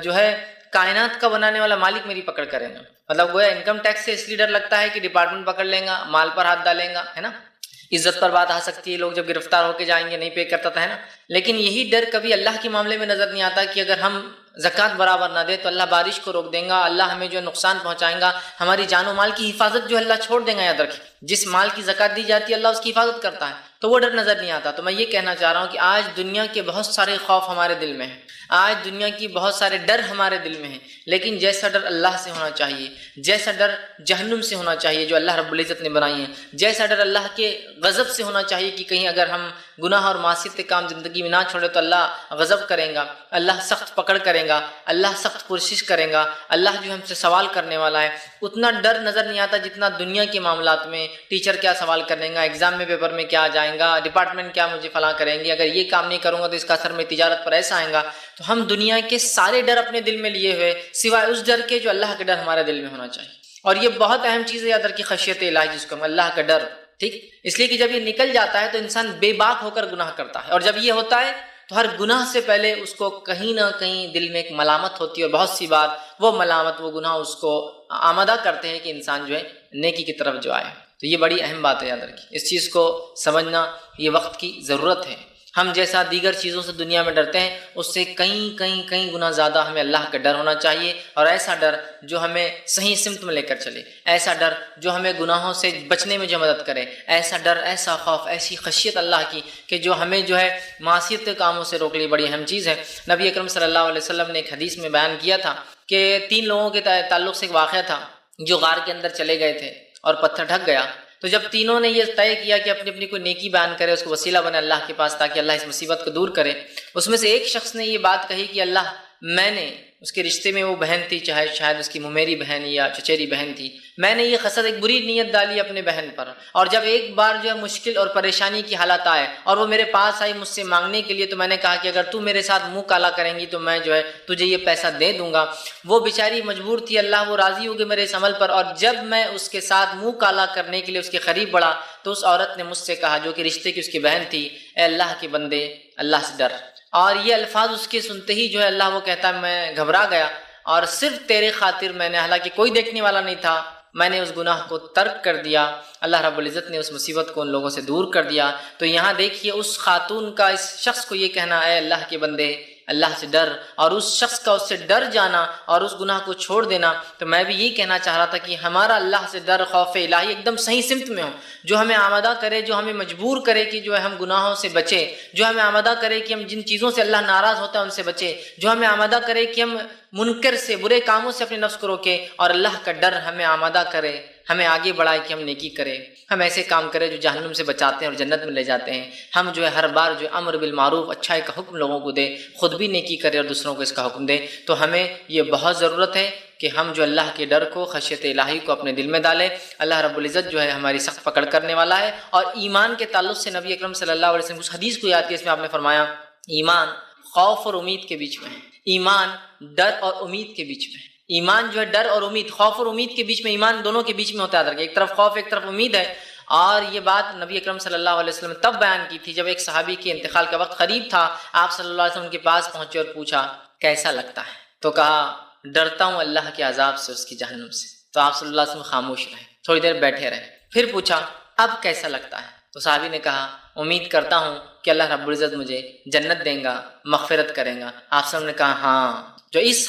جو ہے کائنات کا بنانے والا مالک میری پکڑ کرے گا. مطلب گویا انکم ٹیکس سے اس لیے ڈر لگتا ہے کہ ڈپارٹمنٹ پکڑ لیں گا، مال پر ہاتھ ڈالیں گا، ہے نا، عزت پر بات آ سکتی ہے، لوگ جب گرفتار ہو کے جائیں گے نہیں پے کرتا تھا، ہے نا. لیکن یہی ڈر کبھی اللہ کے معاملے میں نظر نہیں آتا کہ اگر ہم زکوٰۃ برابر نہ دے تو اللہ بارش کو روک دیں گا، اللہ ہمیں جو نقصان پہنچائیں گا، ہماری جان و مال کی حفاظت جو اللہ چھوڑ دیں گا. یاد رکھیں جس مال کی زکوٰۃ دی جاتی ہے اللہ اس کی حفاظت کرتا ہے، تو وہ ڈر نظر نہیں آتا. تو میں یہ کہنا چاہ رہا ہوں کہ آج دنیا کے بہت سارے خوف ہمارے دل میں ہیں، آج دنیا کی بہت سارے ڈر ہمارے دل میں ہیں، لیکن جیسا ڈر اللہ سے ہونا چاہیے، جیسا ڈر جہنم سے ہونا چاہیے جو اللہ رب العزت نے بنائی ہیں، جیسا ڈر اللہ کے غضب سے ہونا چاہیے کہ کہیں اگر ہم گناہ اور معصیت کے کام زندگی میں نہ چھوڑے تو اللہ غضب کریں گا، اللہ سخت پکڑ کریں گا، اللہ سخت پرسش کریں گا، اللہ جو ہم سے سوال کرنے والا ہے. اتنا ڈر نظر نہیں آتا جتنا دنیا کے معاملات میں ٹیچر کیا سوال کریں گا، ایگزام میں پیپر میں کیا آ جائیں گا، ڈپارٹمنٹ کیا مجھے فلاں کریں گے، اگر یہ کام نہیں کروں گا تو اس کا اثر میں تجارت پر ایسا آئے گا. تو ہم دنیا کے سارے ڈر اپنے دل میں لیے ہوئے سوائے اس ڈر کے جو اللہ کا ڈر ہمارے دل میں ہونا چاہیے. اور یہ بہت اہم چیز ہے یاد رکھیے، خشیت الہی جس کو ہم اللہ کا ڈر، ٹھیک، اس لیے کہ جب یہ نکل جاتا ہے تو انسان بے باک ہو کر گناہ کرتا ہے، اور جب یہ ہوتا ہے تو ہر گناہ سے پہلے اس کو کہیں نہ کہیں دل میں ایک ملامت ہوتی ہے، اور بہت سی بار وہ ملامت، وہ گناہ اس کو آمادہ کرتے ہیں کہ انسان جو ہے نیکی کی طرف جو آئے. تو یہ بڑی اہم بات ہے، یاد رکھیے اس چیز کو سمجھنا یہ وقت کی ضرورت ہے. ہم جیسا دیگر چیزوں سے دنیا میں ڈرتے ہیں اس سے کئی گنا زیادہ ہمیں اللہ کا ڈر ہونا چاہیے، اور ایسا ڈر جو ہمیں صحیح سمت میں لے کر چلے، ایسا ڈر جو ہمیں گناہوں سے بچنے میں جو مدد کرے، ایسا ڈر، ایسا خوف، ایسی خشیت اللہ کی کہ جو ہمیں جو ہے معصیت کے کاموں سے روک لی. بڑی اہم چیز ہے. نبی اکرم صلی اللہ علیہ وسلم نے ایک حدیث میں بیان کیا تھا کہ 3 لوگوں کے تعلق سے ایک واقعہ تھا جو غار کے اندر چلے گئے تھے اور پتھر ڈھک گیا، تو جب تینوں نے یہ طے کیا کہ اپنی اپنی کوئی نیکی بیان کرے، اس کو وسیلہ بنے اللہ کے پاس تاکہ اللہ اس مصیبت کو دور کرے، اس میں سے ایک شخص نے یہ بات کہی کہ اللہ، میں نے اس کے رشتے میں وہ بہن تھی، چاہے شاید اس کی ممیری بہن یا چچیری بہن تھی، میں نے یہ خسر ایک بری نیت ڈالی اپنے بہن پر، اور جب ایک بار جو ہے مشکل اور پریشانی کی حالت آئے اور وہ میرے پاس آئی مجھ سے مانگنے کے لیے، تو میں نے کہا کہ اگر تو میرے ساتھ منہ کالا کریں گی تو میں جو ہے تجھے یہ پیسہ دے دوں گا۔ وہ بیچاری مجبور تھی، اللہ وہ راضی ہو گئے میرے اس عمل پر، اور جب میں اس کے ساتھ منہ کالا کرنے کے لیے اس کے قریب بڑھا تو اس عورت نے مجھ سے کہا، جو کہ رشتے کی اس کی بہن تھی، اے اللہ کے بندے، اللہ سے ڈر۔ اور یہ الفاظ اس کے سنتے ہی جو ہے اللہ وہ کہتا ہے میں گھبرا گیا، اور صرف تیرے خاطر میں نے، حالانکہ کوئی دیکھنے والا نہیں تھا، میں نے اس گناہ کو ترک کر دیا، اللہ رب العزت نے اس مصیبت کو ان لوگوں سے دور کر دیا۔ تو یہاں دیکھیے اس خاتون کا اس شخص کو یہ کہنا، اے اللہ کے بندے اللہ سے ڈر، اور اس شخص کا اس سے ڈر جانا اور اس گناہ کو چھوڑ دینا۔ تو میں بھی یہی کہنا چاہ رہا تھا کہ ہمارا اللہ سے ڈر، خوف الہی ایک دم صحیح سمت میں ہو، جو ہمیں آمادہ کرے، جو ہمیں مجبور کرے کہ جو ہے ہم گناہوں سے بچے، جو ہمیں آمادہ کرے کہ ہم جن چیزوں سے اللہ ناراض ہوتا ہے ان سے بچے، جو ہمیں آمادہ کرے کہ ہم منکر سے، برے کاموں سے اپنے نفس کو روکے، اور اللہ کا ڈر ہمیں آمادہ کرے، ہمیں آگے بڑھائے کہ ہم نیکی کریں، ہم ایسے کام کریں جو جہنم سے بچاتے ہیں اور جنت میں لے جاتے ہیں۔ ہم جو ہے ہر بار جو امر بالمعروف، اچھائی کا حکم لوگوں کو دے، خود بھی نیکی کرے اور دوسروں کو اس کا حکم دے۔ تو ہمیں یہ بہت ضرورت ہے کہ ہم جو اللہ کے ڈر کو، خشیت الہی کو اپنے دل میں ڈالیں۔ اللہ رب العزت جو ہے ہماری سخت پکڑ کرنے والا ہے۔ اور ایمان کے تعلق سے نبی اکرم صلی اللہ علیہ وسلم اس حدیث کو یاد کیا، اس میں آپ نے فرمایا ایمان خوف اور امید کے بیچ میں ہے، ایمان ڈر اور امید کے بیچ میں ہے۔ ایمان جو ہے ڈر اور امید، خوف اور امید کے بیچ میں، ایمان دونوں کے بیچ میں ہوتا ہے، ایک طرف خوف ایک طرف امید ہے۔ اور یہ بات نبی اکرم صلی اللہ علیہ وسلم تب بیان کی تھی جب ایک صحابی کے انتقال کا وقت قریب تھا، آپ صلی اللہ علیہ وسلم کے پاس پہنچے اور پوچھا کیسا لگتا ہے، تو کہا ڈرتا ہوں اللہ کے عذاب سے، اس کی جہنم سے۔ تو آپ صلی اللہ علیہ وسلم خاموش رہے، تھوڑی دیر بیٹھے رہے، پھر پوچھا اب کیسا لگتا ہے، تو صحابی نے کہا امید کرتا ہوں کہ اللہ رب العزت مجھے جنت دیں گا، مغفرت کریں گا۔ آپ صلی اللہ علیہ وسلم نے کہا ہاں، جو اس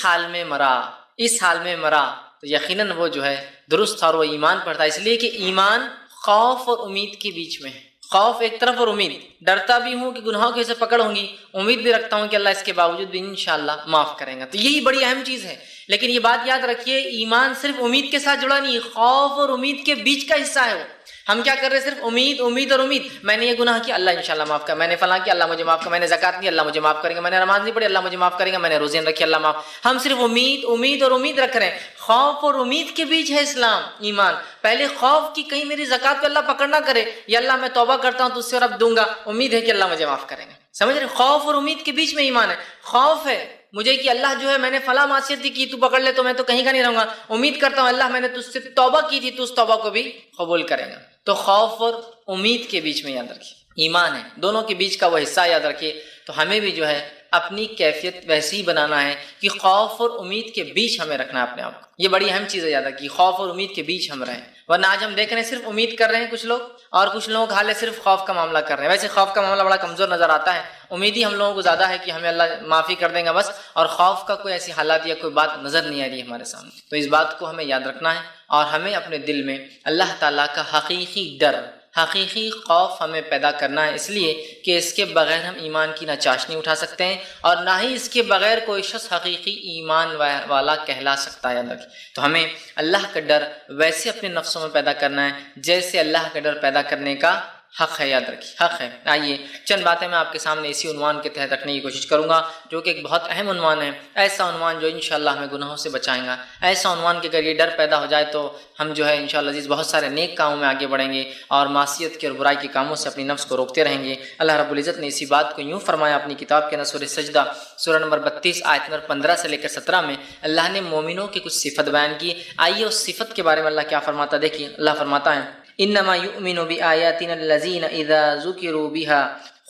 حال میں مرا تو یقیناً وہ جو ہے درست تھا اور وہ ایمان پر تھا، اس لیے کہ ایمان خوف اور امید کے بیچ میں ہے۔ خوف ایک طرف اور امید، ڈرتا بھی ہوں کہ گناہوں کی وجہ سے پکڑ ہوں گی، امید بھی رکھتا ہوں کہ اللہ اس کے باوجود بھی انشاءاللہ معاف کریں گا۔ تو یہی بڑی اہم چیز ہے۔ لیکن یہ بات یاد رکھیے، ایمان صرف امید کے ساتھ جڑا نہیں، خوف اور امید کے بیچ کا حصہ ہے وہ۔ ہم کیا کر رہے ہیں؟ صرف امید اور امید، میں نے یہ گناہ کیا اللہ انشاءاللہ معاف کر، میں نے فلاں کیا اللہ مجھے معاف کر، میں نے زکوٰۃ دی اللہ مجھے معاف کریں گا، میں نے نماز نہیں پڑھی اللہ مجھے معاف کریں گا، میں نے روزے رکھی اللہ معاف۔ ہم صرف امید اور امید رکھ رہے ہیں۔ خوف اور امید کے بیچ ہے اسلام، ایمان۔ پہلے خوف کی کہیں میری زکوٰۃ پہ اللہ پکڑ نہ کرے، یا اللہ میں توبہ کرتا ہوں تجھ سے اور اب دوں گا، امید ہے کہ اللہ مجھے معاف کریں گا۔ سمجھ رہے؟ خوف اور امید کے بیچ میں ایمان ہے۔ خوف ہے مجھے کہ اللہ جو ہے میں نے فلاں معصیت کی تو پکڑ لے تو میں تو کہیں کا نہیں رہوں گا، امید کرتا ہوں اللہ میں نے تجھ سے توبہ کی تھی تو اس توبہ کو بھی قبول کرے گا۔ تو خوف اور امید کے بیچ میں یاد رکھیے ایمان ہے، دونوں کے بیچ کا وہ حصہ یاد رکھیے۔ تو ہمیں بھی جو ہے اپنی کیفیت ویسی ہی بنانا ہے کہ خوف اور امید کے بیچ ہمیں رکھنا ہے اپنے آپ کو۔ یہ بڑی اہم چیز ہے یاد رکھیے، خوف اور امید کے بیچ ہم رہیں، ورنہ آج ہم دیکھ رہے ہیں صرف امید کر رہے ہیں کچھ لوگ، اور کچھ لوگوں کا حال ہے صرف خوف کا معاملہ کر رہے ہیں۔ ویسے خوف کا معاملہ بڑا کمزور نظر آتا ہے، امید ہی ہم لوگوں کو زیادہ ہے کہ ہمیں اللہ معافی کر دیں گا بس، اور خوف کا کوئی ایسی حالات یا کوئی بات نظر نہیں آ رہی ہے ہمارے سامنے۔ تو اس بات کو ہمیں یاد رکھنا ہے، اور ہمیں اپنے دل میں اللہ تعالیٰ کا حقیقی ڈر، حقیقی خوف ہمیں پیدا کرنا ہے، اس لیے کہ اس کے بغیر ہم ایمان کی نہ چاشنی اٹھا سکتے ہیں، اور نہ ہی اس کے بغیر کوئی شخص حقیقی ایمان والا کہلا سکتا ہے۔ تو ہمیں اللہ کا ڈر ویسے اپنے نفسوں میں پیدا کرنا ہے جیسے اللہ کا ڈر پیدا کرنے کا حق ہے، یاد رکھیے حق ہے۔ آئیے چند باتیں میں آپ کے سامنے اسی عنوان کے تحت رکھنے کی کوشش کروں گا، جو کہ ایک بہت اہم عنوان ہے، ایسا عنوان جو انشاءاللہ ہمیں گناہوں سے بچائیں گا، ایسا عنوان کہ اگر یہ ڈر پیدا ہو جائے تو ہم جو ہے انشاءاللہ عزیز بہت سارے نیک کاموں میں آگے بڑھیں گے اور معصیت کے اور برائی کے کاموں سے اپنی نفس کو روکتے رہیں گے۔ اللہ رب العزت نے اسی بات کو یوں فرمایا اپنی کتاب کے سورہ سجدہ سورہ نمبر 32 آیت نمبر 15 سے لے کر 17 میں اللہ نے مومنوں کی کچھ صفت بیان کی۔ آئیے اس صفت کے بارے میں اللہ کیا فرماتا دیکھیے۔ اللہ فرماتا ہے انما یؤمن بآیاتنا الذین اذا ذکروا بها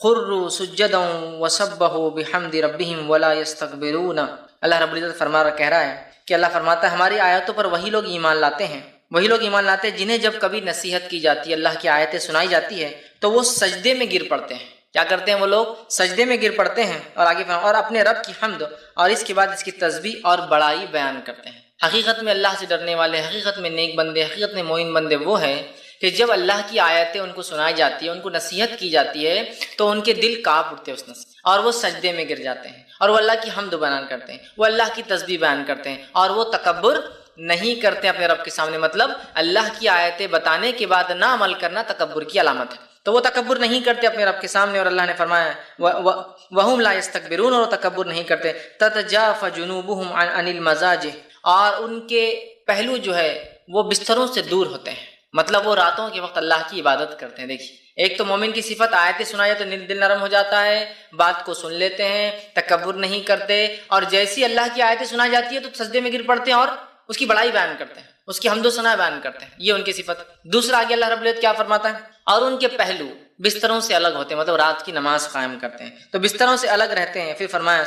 خروا سجدا وسبحوا بحمد ربهم ولا يستكبرون۔ اللہ رب العزت کہہ رہا ہے کہ اللہ فرماتا ہے ہماری آیاتوں پر وہی لوگ ایمان لاتے ہیں، وہی لوگ ایمان لاتے ہیں جنہیں جب کبھی نصیحت کی جاتی ہے، اللہ کی آیتیں سنائی جاتی ہے تو وہ سجدے میں گر پڑتے ہیں۔ کیا کرتے ہیں وہ لوگ؟ سجدے میں گر پڑتے ہیں، اور آگے اور اپنے رب کی حمد اور اس کے بعد اس کی تسبیح اور بڑائی بیان کرتے ہیں۔ حقیقت میں اللہ سے ڈرنے والے، حقیقت میں نیک بندے، حقیقت میں مومن بندے وہ ہیں کہ جب اللہ کی آیتیں ان کو سنائی جاتی ہے، ان کو نصیحت کی جاتی ہے تو ان کے دل کانپ اٹھتے ہیں اس نصیحت، اور وہ سجدے میں گر جاتے ہیں، اور وہ اللہ کی حمد بیان کرتے ہیں، وہ اللہ کی تسبیح بیان کرتے ہیں، اور وہ تکبر نہیں کرتے اپنے رب کے سامنے، مطلب اللہ کی آیتیں بتانے کے بعد نہ عمل کرنا تکبر کی علامت ہے، تو وہ تکبر نہیں کرتے اپنے رب کے سامنے، اور اللہ نے فرمایا وَهُمْ لَا يَسْتَكْبِرُونَ، اور وہ تکبر نہیں کرتے، تَتَجَافَ جُنُوبُهُمْ عَنِ الْمَضَاجِعِ، اور ان کے پہلو جو ہے وہ بستروں سے دور ہوتے ہیں، مطلب وہ راتوں کے وقت اللہ کی عبادت کرتے ہیں۔ دیکھیے ایک تو مومن کی صفت، آیتیں سنائی تو دل نرم ہو جاتا ہے، بات کو سن لیتے ہیں، تکبر نہیں کرتے، اور جیسی اللہ کی آیتیں سنائی جاتی ہے تو سجدے میں گر پڑتے ہیں اور اس کی بڑائی بیان کرتے ہیں، اس کی حمد و ثنا بیان کرتے ہیں، یہ ان کی صفت۔ دوسرا آگے اللہ رب العزت کیا فرماتا ہے، اور ان کے پہلو بستروں سے الگ ہوتے ہیں، مطلب رات کی نماز قائم کرتے ہیں تو بستروں سے الگ رہتے ہیں۔ پھر فرمایا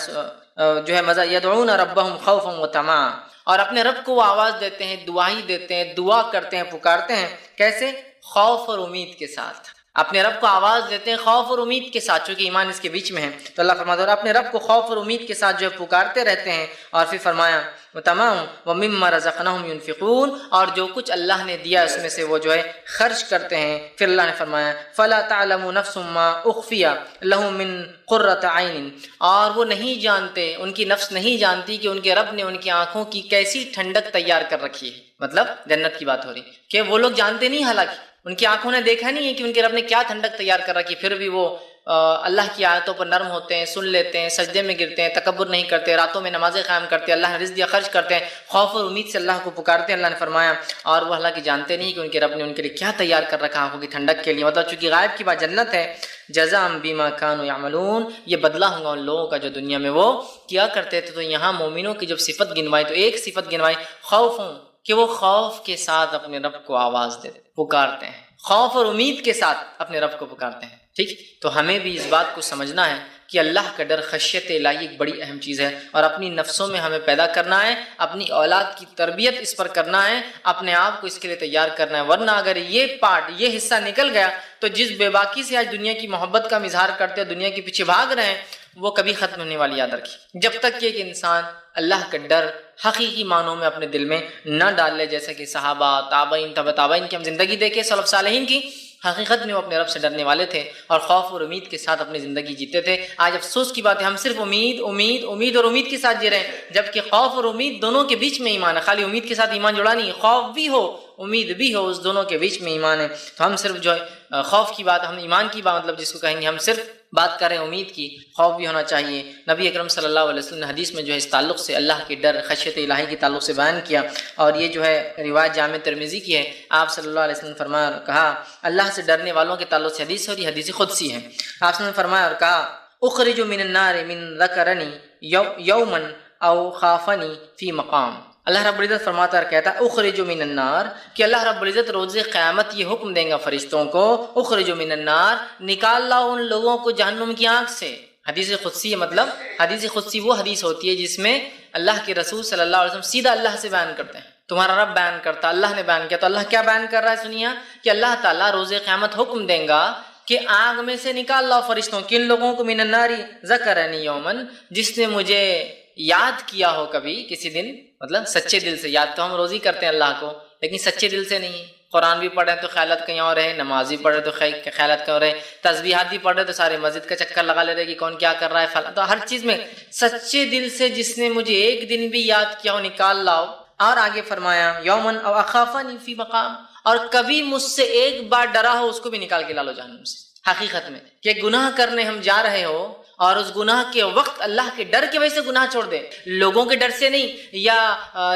جو ہے مزہ یدعون ربهم خوفا وطمعا، اور اپنے رب کو وہ آواز دیتے ہیں، دعائی دیتے ہیں، دعا کرتے ہیں، پکارتے ہیں، کیسے؟ خوف اور امید کے ساتھ، اپنے رب کو آواز دیتے ہیں خوف اور امید کے ساتھ، چونکہ ایمان اس کے بیچ میں ہے تو اللہ فرماتا ہے اپنے رب کو خوف اور امید کے ساتھ جو ہے پکارتے رہتے ہیں۔ اور پھر فرمایا تمام وَمِمَّا رَزَقْنَاهُمْ يُنْفِقُونَ، اور جو کچھ اللہ نے دیا اس میں سے وہ جو ہے خرچ کرتے ہیں۔ پھر اللہ نے فرمایا فَلَا تَعْلَمُ نَفْسٌ مَّا أُخْفِيَ لَهُم مِّن قُرَّةِ عَيْنٍ، اور وہ نہیں جانتے، ان کی نفس نہیں جانتی کہ ان کے رب نے ان کی آنکھوں کی کیسی ٹھنڈک تیار کر رکھی ہے، مطلب جنت کی بات ہو رہی کہ وہ لوگ جانتے نہیں، حالانکہ ان کی آنکھوں نے دیکھا نہیں ہے کہ ان کے رب نے کیا ٹھنڈک تیار کر رکھی، پھر بھی وہ اللہ کی آیتوں پر نرم ہوتے ہیں، سن لیتے ہیں، سجدے میں گرتے ہیں، تکبر نہیں کرتے، راتوں میں نمازیں قائم کرتے ہیں، اللہ نے رزق دیا خرچ کرتے ہیں، خوف اور امید سے اللہ کو پکارتے ہیں۔ اللہ نے فرمایا اور وہ حالانکہ جانتے نہیں کہ ان کے رب نے ان کے لیے کیا تیار کر رکھا آنکھوں کی ٹھنڈک کے لیے، مطلب چونکہ غائب کی بات جنت ہے۔ جزاء بما كانوا يعملون، یہ بدلہ ہوگا ان لوگوں کا جو دنیا میں وہ کیا کرتے تھے۔ تو یہاں مومنوں کی جب صفت گنوائی تو ایک صفت گنوائی خوف، کہ وہ خوف کے ساتھ اپنے رب کو آواز دیتے پکارتے ہیں، خوف اور امید کے ساتھ اپنے رب کو پکارتے ہیں۔ ٹھیک، تو ہمیں بھی اس بات کو سمجھنا ہے کہ اللہ کا ڈر، خشیت الہی ایک بڑی اہم چیز ہے، اور اپنی نفسوں میں ہمیں پیدا کرنا ہے، اپنی اولاد کی تربیت اس پر کرنا ہے، اپنے آپ کو اس کے لیے تیار کرنا ہے، ورنہ اگر یہ پارٹ، یہ حصہ نکل گیا تو جس بے باکی سے آج دنیا کی محبت کا اظہار کرتے ہیں، دنیا کے پیچھے بھاگ رہے ہیں، وہ کبھی ختم ہونے والی، یاد رکھیے۔ جب تک کہ ایک انسان اللہ کا ڈر حقیقی معنوں میں اپنے دل میں نہ ڈال لے، جیسا کہ صحابہ، تابعین، تبع تابعین کی ہم زندگی دیکھیں، سلف صالحین کی، حقیقت میں وہ اپنے رب سے ڈرنے والے تھے اور خوف اور امید کے ساتھ اپنی زندگی جیتے تھے۔ آج افسوس کی بات ہے، ہم صرف امید امید امید اور امید کے ساتھ جی رہے ہیں، جبکہ خوف اور امید دونوں کے بیچ میں ایمان ہے۔ خالی امید کے ساتھ ایمان جڑا نہیں، خوف بھی ہو امید بھی ہو، اس دونوں کے بیچ میں ایمان ہے۔ تو ہم صرف جو ہے خوف کی بات، ہم ایمان کی بات مطلب جس کو کہیں گے، ہم صرف بات کریں امید کی، خوف بھی ہونا چاہیے۔ نبی اکرم صلی اللہ علیہ وسلم نے حدیث میں جو ہے اس تعلق سے اللہ کے ڈر، خشیت الہی کے تعلق سے بیان کیا، اور یہ جو ہے روایت جامع ترمذی کی ہے۔ آپ صلی اللہ علیہ وسلم نے فرمایا اور کہا، اللہ سے ڈرنے والوں کے تعلق سے حدیث ہے اور یہ حدیث قدسی ہے۔ آپ صلی اللہ علیہ وسلم نے فرمایا اور کہا، اخرج من النار من ذکرنی یوما او خافنی فی مقام۔ اللہ رب العزت فرماتا اور کہتا ہے اخرج من النار، کہ اللہ رب العزت روز قیامت یہ حکم دیں گا فرشتوں کو، اخرج من النار، نکال لاؤ ان لوگوں کو جہنم کی آنکھ سے۔ حدیث قدسی مطلب حدیث قدسی وہ حدیث ہوتی ہے جس میں اللہ کے رسول صلی اللہ علیہ وسلم سیدھا اللہ سے بیان کرتے ہیں، تمہارا رب بیان کرتا، اللہ نے بیان کیا۔ تو اللہ کیا بیان کر رہا ہے سنیے، کہ اللہ تعالیٰ روز قیامت حکم دیں گا کہ آگ میں سے نکال لاؤ فرشتوں، کن لوگوں کو؟ من النار ذکرنی یومن، جس نے مجھے یاد کیا ہو کبھی کسی دن، مطلب سچے دل سے یاد، تو ہم روز ہی کرتے ہیں اللہ کو، لیکن سچے دل سے نہیں۔ قرآن بھی پڑھ رہے ہیں تو خیالات کہیں اور ہے، نماز بھی پڑھ رہے تو خیالات کہیں اور ہے، تسبیحات بھی پڑھ رہے تو سارے مسجد کا چکر لگا لے رہے کہ کون کیا کر رہا ہے فلاں، تو ہر چیز میں سچے دل سے جس نے مجھے ایک دن بھی یاد کیا ہو نکال لاؤ۔ اور آگے فرمایا یومن او اخافنی فی مقام، اور کبھی مجھ سے ایک بار ڈرا ہو اس کو بھی نکال کے لا لو جہنم سے۔ حقیقت میں کہ گناہ کرنے ہم جا رہے ہو اور اس گناہ کے وقت اللہ کے ڈر کی وجہ سے گناہ چھوڑ دے، لوگوں کے ڈر سے نہیں، یا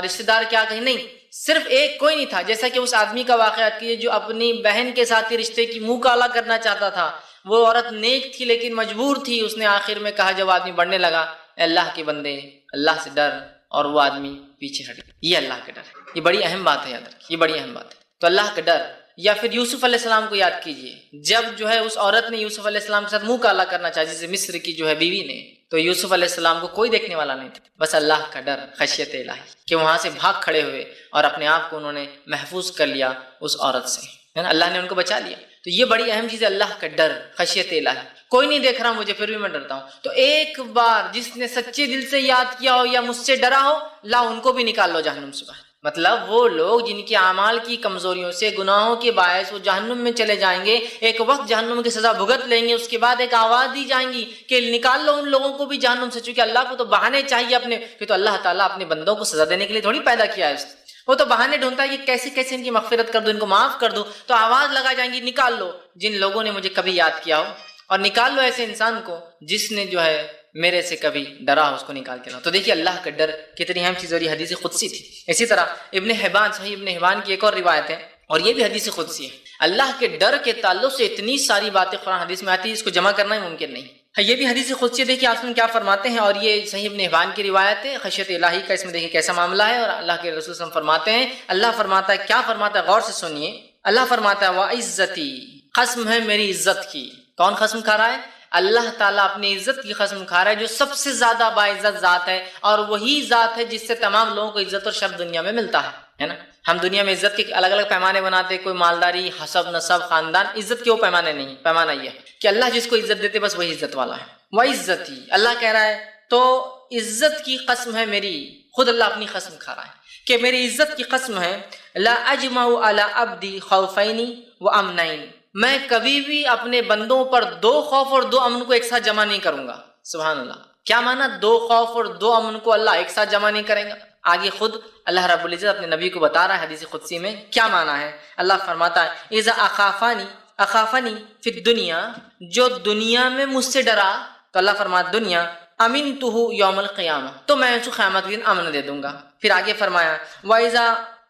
رشتہ دار کیا کہیں نہیں، صرف ایک کوئی نہیں تھا، جیسا کہ اس آدمی کا واقعہ کیجیے جو اپنی بہن کے ساتھ رشتے کی منہ کالا کرنا چاہتا تھا۔ وہ عورت نیک تھی لیکن مجبور تھی، اس نے آخر میں کہا جب آدمی بڑھنے لگا، اے اللہ کے بندے اللہ سے ڈر، اور وہ آدمی پیچھے ہٹ گیا۔ یہ اللہ کا ڈر ہے، یہ بڑی اہم بات ہے، یاد رکھیے، یہ بڑی اہم بات ہے۔ تو اللہ کا ڈر، یا پھر یوسف علیہ السلام کو یاد کیجئے، جب جو ہے اس عورت نے یوسف علیہ السلام کے ساتھ منہ کالا کرنا چاہا، جسے مصر کی جو ہے بیوی نے، تو یوسف علیہ السلام کو کوئی دیکھنے والا نہیں تھا، بس اللہ کا ڈر، خشیت الہی، کہ وہاں سے بھاگ کھڑے ہوئے اور اپنے آپ کو انہوں نے محفوظ کر لیا اس عورت سے، اللہ نے ان کو بچا لیا۔ تو یہ بڑی اہم چیز ہے، اللہ کا ڈر، خشیت الہی۔ کوئی نہیں دیکھ رہا مجھے پھر بھی میں ڈرتا ہوں، تو ایک بار جس نے سچے دل سے یاد کیا ہو یا مجھ سے ڈرا ہو، لا ان کو بھی نکال لو جہنم سے باہر۔ مطلب وہ لوگ جن کے اعمال کی کمزوریوں سے، گناہوں کے باعث وہ جہنم میں چلے جائیں گے، ایک وقت جہنم کی سزا بھگت لیں گے، اس کے بعد ایک آواز دی جائیں گی کہ نکال لو ان لوگوں کو بھی جہنم سے، چونکہ اللہ کو تو بہانے چاہیے اپنے، کہ تو اللہ تعالیٰ اپنے بندوں کو سزا دینے کے لیے تھوڑی پیدا کیا ہے، وہ تو بہانے ڈھونڈتا ہے کہ کیسے کیسے ان کی مغفرت کر دو، ان کو معاف کر دو، تو آواز لگا جائیں گی نکال لو جن لوگوں نے مجھے کبھی یاد کیا ہو، اور نکال لو ایسے انسان کو جس نے جو ہے میرے سے کبھی ڈرا ہو، اس کو نکال کے لاؤ۔ تو دیکھیے اللہ کا ڈر کتنی اہم چیز، اور یہ حدیث قدسی تھی۔ اسی طرح ابن حبان، صحیح ابن حبان کی ایک اور روایت ہے، اور یہ بھی حدیث قدسی ہے۔ اللہ کے ڈر کے تعلق سے اتنی ساری باتیں قرآن حدیث میں آتی ہے، اس کو جمع کرنا ہی ممکن نہیں ہے۔ یہ بھی حدیث قدسی، دیکھیے آپ کیا فرماتے ہیں، اور یہ صحیح ابن حبان کی روایت ہے۔ خشیت الہی کا اس میں دیکھیے کیسا معاملہ ہے، اور اللہ کے رسول صلی اللہ علیہ وسلم فرماتے ہیں، اللہ فرماتا ہے، کیا فرماتا ہے، غور سے سنیے۔ اللہ فرماتا ہے وَعِزَّتِي، قسم ہے میری عزت کی۔ کون قسم کھا رہا ہے؟ اللہ تعالیٰ اپنی عزت کی قسم کھا رہا ہے، جو سب سے زیادہ باعزت ذات ہے، اور وہی ذات ہے جس سے تمام لوگوں کو عزت اور شرف دنیا میں ملتا ہے نا۔ ہم دنیا میں عزت کے الگ الگ پیمانے بناتے ہیں، کوئی مالداری، حسب، نسب، خاندان، عزت کے وہ پیمانے نہیں، پیمانہ یہ ہے کہ اللہ جس کو عزت دیتے بس وہی عزت والا ہے۔ وَعِزَّتِي، اللہ کہہ رہا ہے تو عزت کی قسم ہے میری، خود اللہ اپنی قسم کھا رہا ہے کہ میری عزت کی قسم ہے، لا اجمع علی عبدی خوفین و امنین، میں کبھی بھی اپنے بندوں پر 2 خوف اور 2 امن کو ایک ساتھ جمع نہیں کروں گا۔ سبحان اللہ، کیا مانا 2 خوف اور 2 امن کو اللہ ایک ساتھ جمع نہیں کرے گا؟ آگے خود اللہ رب العزت اپنے نبی کو بتا رہا ہے حدیث قدسی میں کیا مانا ہے۔ اللہ فرماتا ہے اذا اخافنی فی الدنیا، جو دنیا میں مجھ سے ڈرا، تو اللہ فرماتا دنیا امنتہ یوم القیامہ، تو میں اس کو قیامت کے دن امن دے دوں گا۔ پھر آگے فرمایا وَإِذَا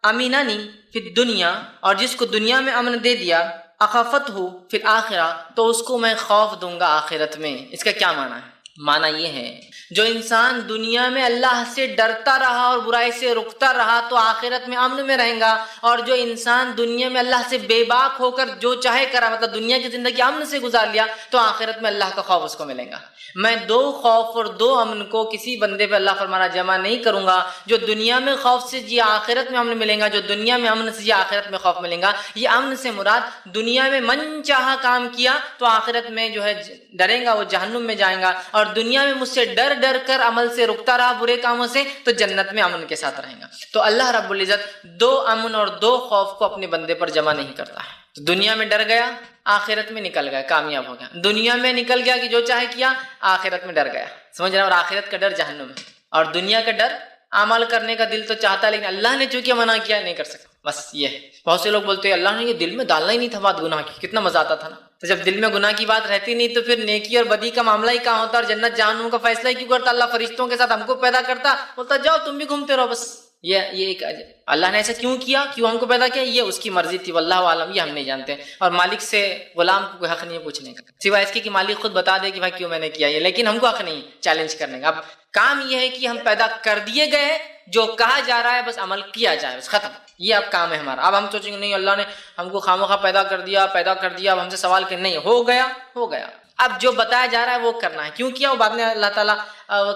أَمِنَنِي فِي الدُّنْيَا، اور جس کو دنیا میں امن دے دیا، اخفتہ فی الآخرہ، تو اس کو میں خوف دوں گا آخرت میں۔ اس کا کیا معنی ہے؟ معنی یہ ہے جو انسان دنیا میں اللہ سے ڈرتا رہا اور برائی سے رکتا رہا تو آخرت میں امن میں رہیں گا، اور جو انسان دنیا میں اللہ سے بے باک ہو کر جو چاہے کرا، مطلب دنیا کی زندگی امن سے گزار لیا، تو آخرت میں اللہ کا خوف اس کو ملے گا۔ میں 2 خوف اور 2 امن کو کسی بندے پہ اللہ فرمانا جمع نہیں کروں گا۔ جو دنیا میں خوف سے جی آخرت میں امن ملیں گا، جو دنیا میں امن سے جی آخرت میں خوف ملیں گا۔ یہ امن سے مراد دنیا میں من چاہا کام کیا تو آخرت میں جو ہے ڈرے گا، وہ جہنم میں جائیں گا، اور دنیا میں مجھ سے ڈر ڈر کر عمل سے رکتا رہا برے کاموں سے تو جنت میں امن کے ساتھ رہیں گا۔ تو اللہ رب العزت 2 امن اور 2 خوف کو اپنے بندے پر جمع نہیں کرتا ہے۔ تو دنیا میں ڈر گیا، آخرت میں نکل گیا، کامیاب ہو گیا۔ دنیا میں نکل گیا کہ جو چاہے کیا، آخرت میں ڈر گیا، سمجھ رہے ہیں؟ اور آخرت کا ڈر جہنم ہے، اور دنیا کا ڈر عمل کرنے کا دل تو چاہتا ہے، لیکن اللہ نے چونکہ منع کیا نہیں کر سکتا، بس یہ ہے۔ بہت سے لوگ بولتے ہیں اللہ نے یہ دل میں ڈالنا ہی نہیں تھا بات گناہ کی، کتنا مزہ آتا تھا نا۔ تو جب دل میں گناہ کی بات رہتی نہیں تو پھر نیکی اور بدی کا معاملہ ہی کہاں ہوتا، اور جنت جہنم کا فیصلہ ہی کیوں کرتا؟ اللہ فرشتوں کے ساتھ ہم کو پیدا کرتا، بولتا جاؤ تم بھی گھومتے رہو بس۔ یہ ایک اللہ نے ایسا کیوں کیا، کیوں ہم کو پیدا کیا، یہ اس کی مرضی تھی، واللہ عالم، یہ ہم نہیں جانتے۔ اور مالک سے غلام کو کوئی حق نہیں ہے پوچھنے کا، سوائے اس کے کہ مالک خود بتا دے کہ بھائی کیوں میں نے کیا یہ، لیکن ہم کو حق نہیں چیلنج کرنے کا۔ اب کام یہ ہے کہ ہم پیدا کر دیے گئے، جو کہا جا رہا ہے بس عمل کیا جائے، بس ختم، یہ اب کام ہے ہمارا۔ اب ہم سوچیں گے نہیں اللہ نے ہم کو خامخواہ پیدا کر دیا، اب ہم سے سوال کہ نہیں، ہو گیا ہو گیا، اب جو بتایا جا رہا ہے وہ کرنا ہے۔ کیوں کیا وہ بعد میں اللہ تعالیٰ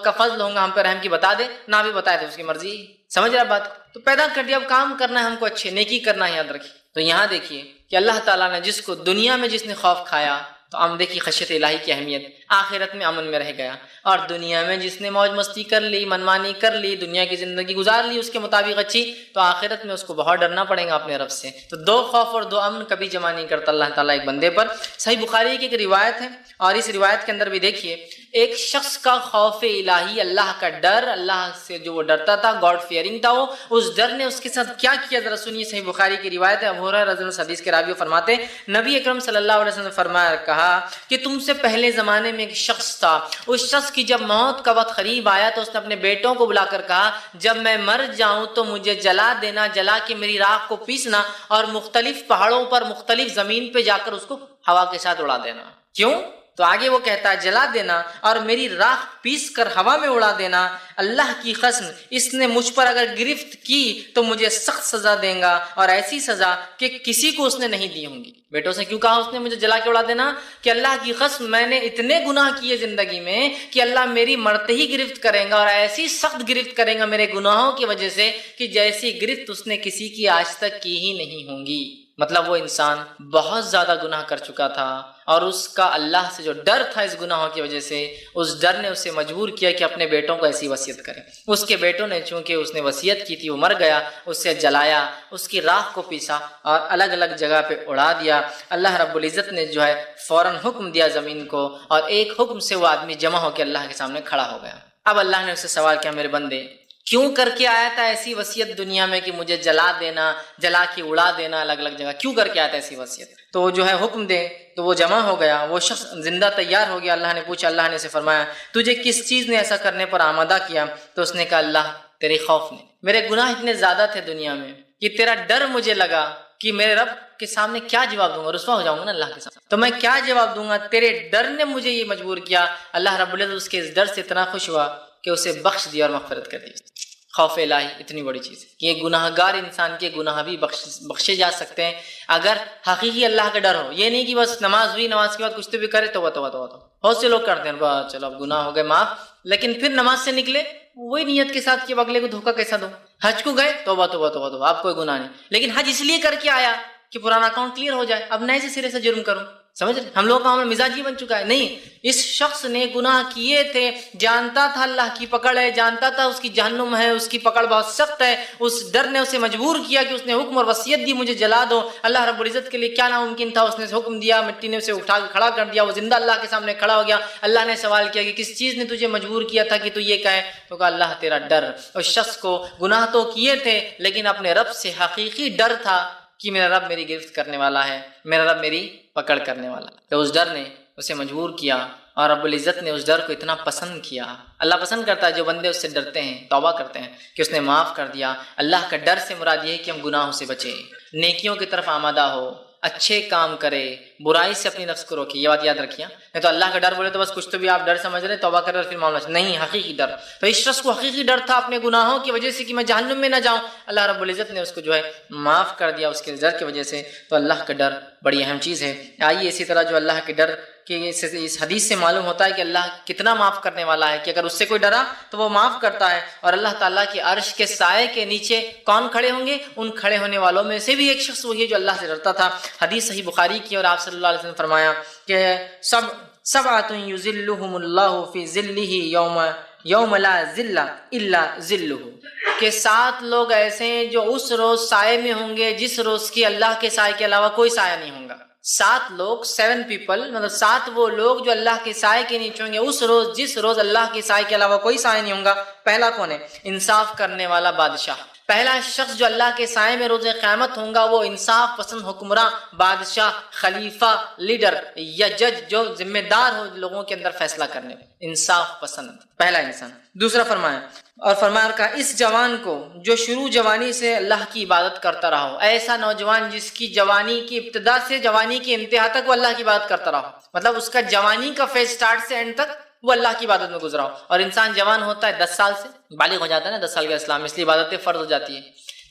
کا فضل ہوگا ہم پہ رحم کی، بتا دے نہ بھی بتائے تو اس کی مرضی، سمجھ رہا بات؟ تو پیدا کر دیا، اب کام کرنا ہے ہم کو، اچھے نیکی کرنا ہے، یاد رکھیے۔ تو یہاں دیکھیے کہ اللہ تعالیٰ نے جس کو دنیا میں جس نے خوف کھایا تو ہم دیکھیے خشیت الہی کی اہمیت، آخرت میں امن میں رہ گیا، اور دنیا میں جس نے موج مستی کر لی، منمانی کر لی، دنیا کی زندگی گزار لی اس کے مطابق اچھی، تو آخرت میں اس کو بہت ڈرنا پڑے گا اپنے رب سے۔ تو 2 خوف اور 2 امن کبھی جمع نہیں کرتا اللہ تعالیٰ ایک بندے پر۔ صحیح بخاری کی ایک روایت ہے، اور اس روایت کے اندر بھی دیکھیے ایک شخص کا خوف الہی، اللہ کا ڈر، اللہ سے جو وہ ڈرتا تھا، گاڈ فیئرنگ تھا، وہ اس ڈر نے اس کے ساتھ کیا کیا ذرا سنیے۔ صحیح بخاری کی روایت ہے، ابو ہریرہ رضی اللہ عنہ حدیث کے راوی فرماتے ہیں نبی اکرم صلی اللہ علیہ وسلم نے فرمایا، کہا کہ تم سے پہلے زمانے میں ایک شخص تھا، اس شخص کی جب موت کا وقت قریب آیا تو اس نے اپنے بیٹوں کو بلا کر کہا جب میں مر جاؤں تو مجھے جلا دینا، جلا کے میری راکھ کو پیسنا اور مختلف پہاڑوں پر مختلف زمین پہ جا کر اس کو ہوا کے ساتھ اڑا دینا۔ کیوں؟ تو آگے وہ کہتا ہے جلا دینا اور میری راکھ پیس کر ہوا میں اڑا دینا، اللہ کی قسم اس نے مجھ پر اگر گرفت کی تو مجھے سخت سزا دیں گا، اور ایسی سزا کہ کسی کو اس نے نہیں دی ہوں گی۔ بیٹوں سے کیوں کہا اس نے مجھے جلا کے اڑا دینا؟ کہ اللہ کی قسم میں نے اتنے گناہ کیے زندگی میں کہ اللہ میری مرتے ہی گرفت کریں گا، اور ایسی سخت گرفت کریں گا میرے گناہوں کی وجہ سے کہ جیسی گرفت اس نے کسی کی آج تک کی ہی نہیں ہوں گی۔ مطلب وہ انسان بہت زیادہ گناہ کر چکا تھا، اور اس کا اللہ سے جو ڈر تھا اس گناہوں کی وجہ سے، اس ڈر نے اسے مجبور کیا کہ اپنے بیٹوں کو ایسی وصیت کرے۔ اس کے بیٹوں نے چونکہ اس نے وصیت کی تھی، وہ مر گیا، اسے جلایا، اس کی راکھ کو پیسا اور الگ الگ جگہ پہ اڑا دیا۔ اللہ رب العزت نے جو ہے فوراً حکم دیا زمین کو، اور ایک حکم سے وہ آدمی جمع ہو کے اللہ کے سامنے کھڑا ہو گیا۔ اب اللہ نے اسے سوال کیا، میرے بندے کیوں کر کے آیا تھا ایسی وصیت دنیا میں کہ مجھے جلا دینا، جلا کے اڑا دینا الگ الگ جگہ، کیوں کر کے آیا تھا ایسی وصیت؟ تو وہ جو ہے حکم دے تو وہ جمع ہو گیا، وہ شخص زندہ تیار ہو گیا. اللہ نے پوچھا، اللہ نے اسے فرمایا تجھے کس چیز نے ایسا کرنے پر آمادہ کیا؟ تو اس نے کہا اللہ تیرے خوف نے، میرے گناہ اتنے زیادہ تھے دنیا میں کہ تیرا ڈر مجھے لگا کہ میرے رب کے سامنے کیا جواب دوں گا، رسوا ہو جاؤں گا نا اللہ کے سامنے، تو میں کیا جواب دوں گا؟ تیرے ڈر نے مجھے یہ مجبور کیا. اللہ رب العزت اس کے اس ڈر سے اتنا خوش ہوا کہ اسے بخش دیا اور مغفرت کر دی. خوف الہی اتنی بڑی چیز ہے کہ یہ گناہ گار انسان کے گناہ بھی بخشے جا سکتے ہیں اگر حقیقی اللہ کا ڈر ہو. یہ نہیں کہ بس نماز ہوئی، نماز کے بعد کچھ تو بھی کرے تو بہت سے لوگ کرتے ہیں بس چلو اب گناہ ہو گئے معاف، لیکن پھر نماز سے نکلے وہی نیت کے ساتھ کہ اب اگلے کو دھوکہ کیسا دوں. حج کو گئے توبہ آپ کوئی گناہ نہیں، لیکن حج اس لیے کر کے آیا کہ پرانا اکاؤنٹ کلیئر ہو جائے، اب نئے سے سرے سے جرم کروں. سمجھ رہے؟ ہم لوگوں کا عمل مزاج ہی بن چکا ہے. نہیں، اس شخص نے گناہ کیے تھے، جانتا تھا اللہ کی پکڑ ہے، جانتا تھا اس کی جہنم ہے، اس کی پکڑ بہت سخت ہے، اس ڈر نے اسے مجبور کیا کہ اس نے حکم اور وصیت دی مجھے جلا دو. اللہ رب العزت کے لیے کیا ناممکن تھا، اس نے حکم دیا، مٹی نے اسے اٹھا کے کھڑا کر دیا، وہ زندہ اللہ کے سامنے کھڑا ہو گیا. اللہ نے سوال کیا کہ کس چیز نے تجھے مجبور کیا تھا کہ تو یہ کہے؟ تو کہا اللہ تیرا ڈر. اس شخص کو گناہ تو کیے تھے لیکن اپنے رب سے حقیقی ڈر تھا کہ میرا رب میری گرفت کرنے والا ہے، میرا رب میری پکڑ کرنے والا ہے. تو اس ڈر نے اسے مجبور کیا اور رب العزت نے اس ڈر کو اتنا پسند کیا. اللہ پسند کرتا ہے جو بندے اس سے ڈرتے ہیں، توبہ کرتے ہیں کہ اس نے معاف کر دیا. اللہ کا ڈر سے مراد یہ ہے کہ ہم گناہوں سے بچیں، نیکیوں کی طرف آمادہ ہو، اچھے کام کرے، برائی سے اپنی نفس کو روکے. یہ بات یاد رکھیے. نہیں تو اللہ کا ڈر بولے تو بس کچھ تو بھی آپ ڈر سمجھ رہے، توبہ کر رہے پھر معاملہ نہیں، حقیقی ڈر. تو اس شخص کو حقیقی ڈر تھا اپنے گناہوں کی وجہ سے کہ میں جہنم میں نہ جاؤں. اللہ رب العزت نے اس کو جو ہے معاف کر دیا اس کے ڈر کی وجہ سے. تو اللہ کا ڈر بڑی اہم چیز ہے. آئیے اسی طرح جو اللہ کے ڈر کہ اس حدیث سے معلوم ہوتا ہے کہ اللہ کتنا معاف کرنے والا ہے کہ اگر اس سے کوئی ڈرا تو وہ معاف کرتا ہے. اور اللہ تعالیٰ کے عرش کے سائے کے نیچے کون کھڑے ہوں گے؟ ان کھڑے ہونے والوں میں سے بھی ایک شخص وہی ہے جو اللہ سے ڈرتا تھا. حدیث صحیح بخاری کی، اور آپ صلی اللہ علیہ وسلم نے فرمایا کہ سبعۃ یظلھم اللہ فی ظلہ یوم لا ظل الا ظلہ، کہ 7 لوگ ایسے ہیں جو اس روز سائے میں ہوں گے جس روز کی اللہ کے سائے کے علاوہ کوئی سایہ نہیں ہوگا. 7 لوگ، 7 پیپل، مطلب 7 وہ لوگ جو اللہ کے سائے کے نیچے ہوں گے اس روز جس روز اللہ کے سائے کے علاوہ کوئی سایہ نہیں ہوگا. پہلا کون ہے؟ انصاف کرنے والا بادشاہ. پہلا شخص جو اللہ کے سائے میں روز قیامت ہوں گا وہ انصاف پسند حکمراں، بادشاہ، خلیفہ، لیڈر یا جج جو ذمہ دار ہو لوگوں کے اندر فیصلہ کرنے، انصاف پسند پہلا انسان. دوسرا فرمایا کہ اس جوان کو جو شروع جوانی سے اللہ کی عبادت کرتا رہا ہو، ایسا نوجوان جس کی جوانی کی ابتدا سے جوانی کی انتہا تک وہ اللہ کی عبادت کرتا رہا ہو، مطلب اس کا جوانی کا فیز سٹارٹ سے اینڈ تک وہ اللہ کی عبادت میں گزرا ہو. اور انسان جوان ہوتا ہے 10 سال سے، بالغ ہو جاتا ہے نا 10 سال کا اسلام، اس لیے عبادتیں فرض ہو جاتی ہے.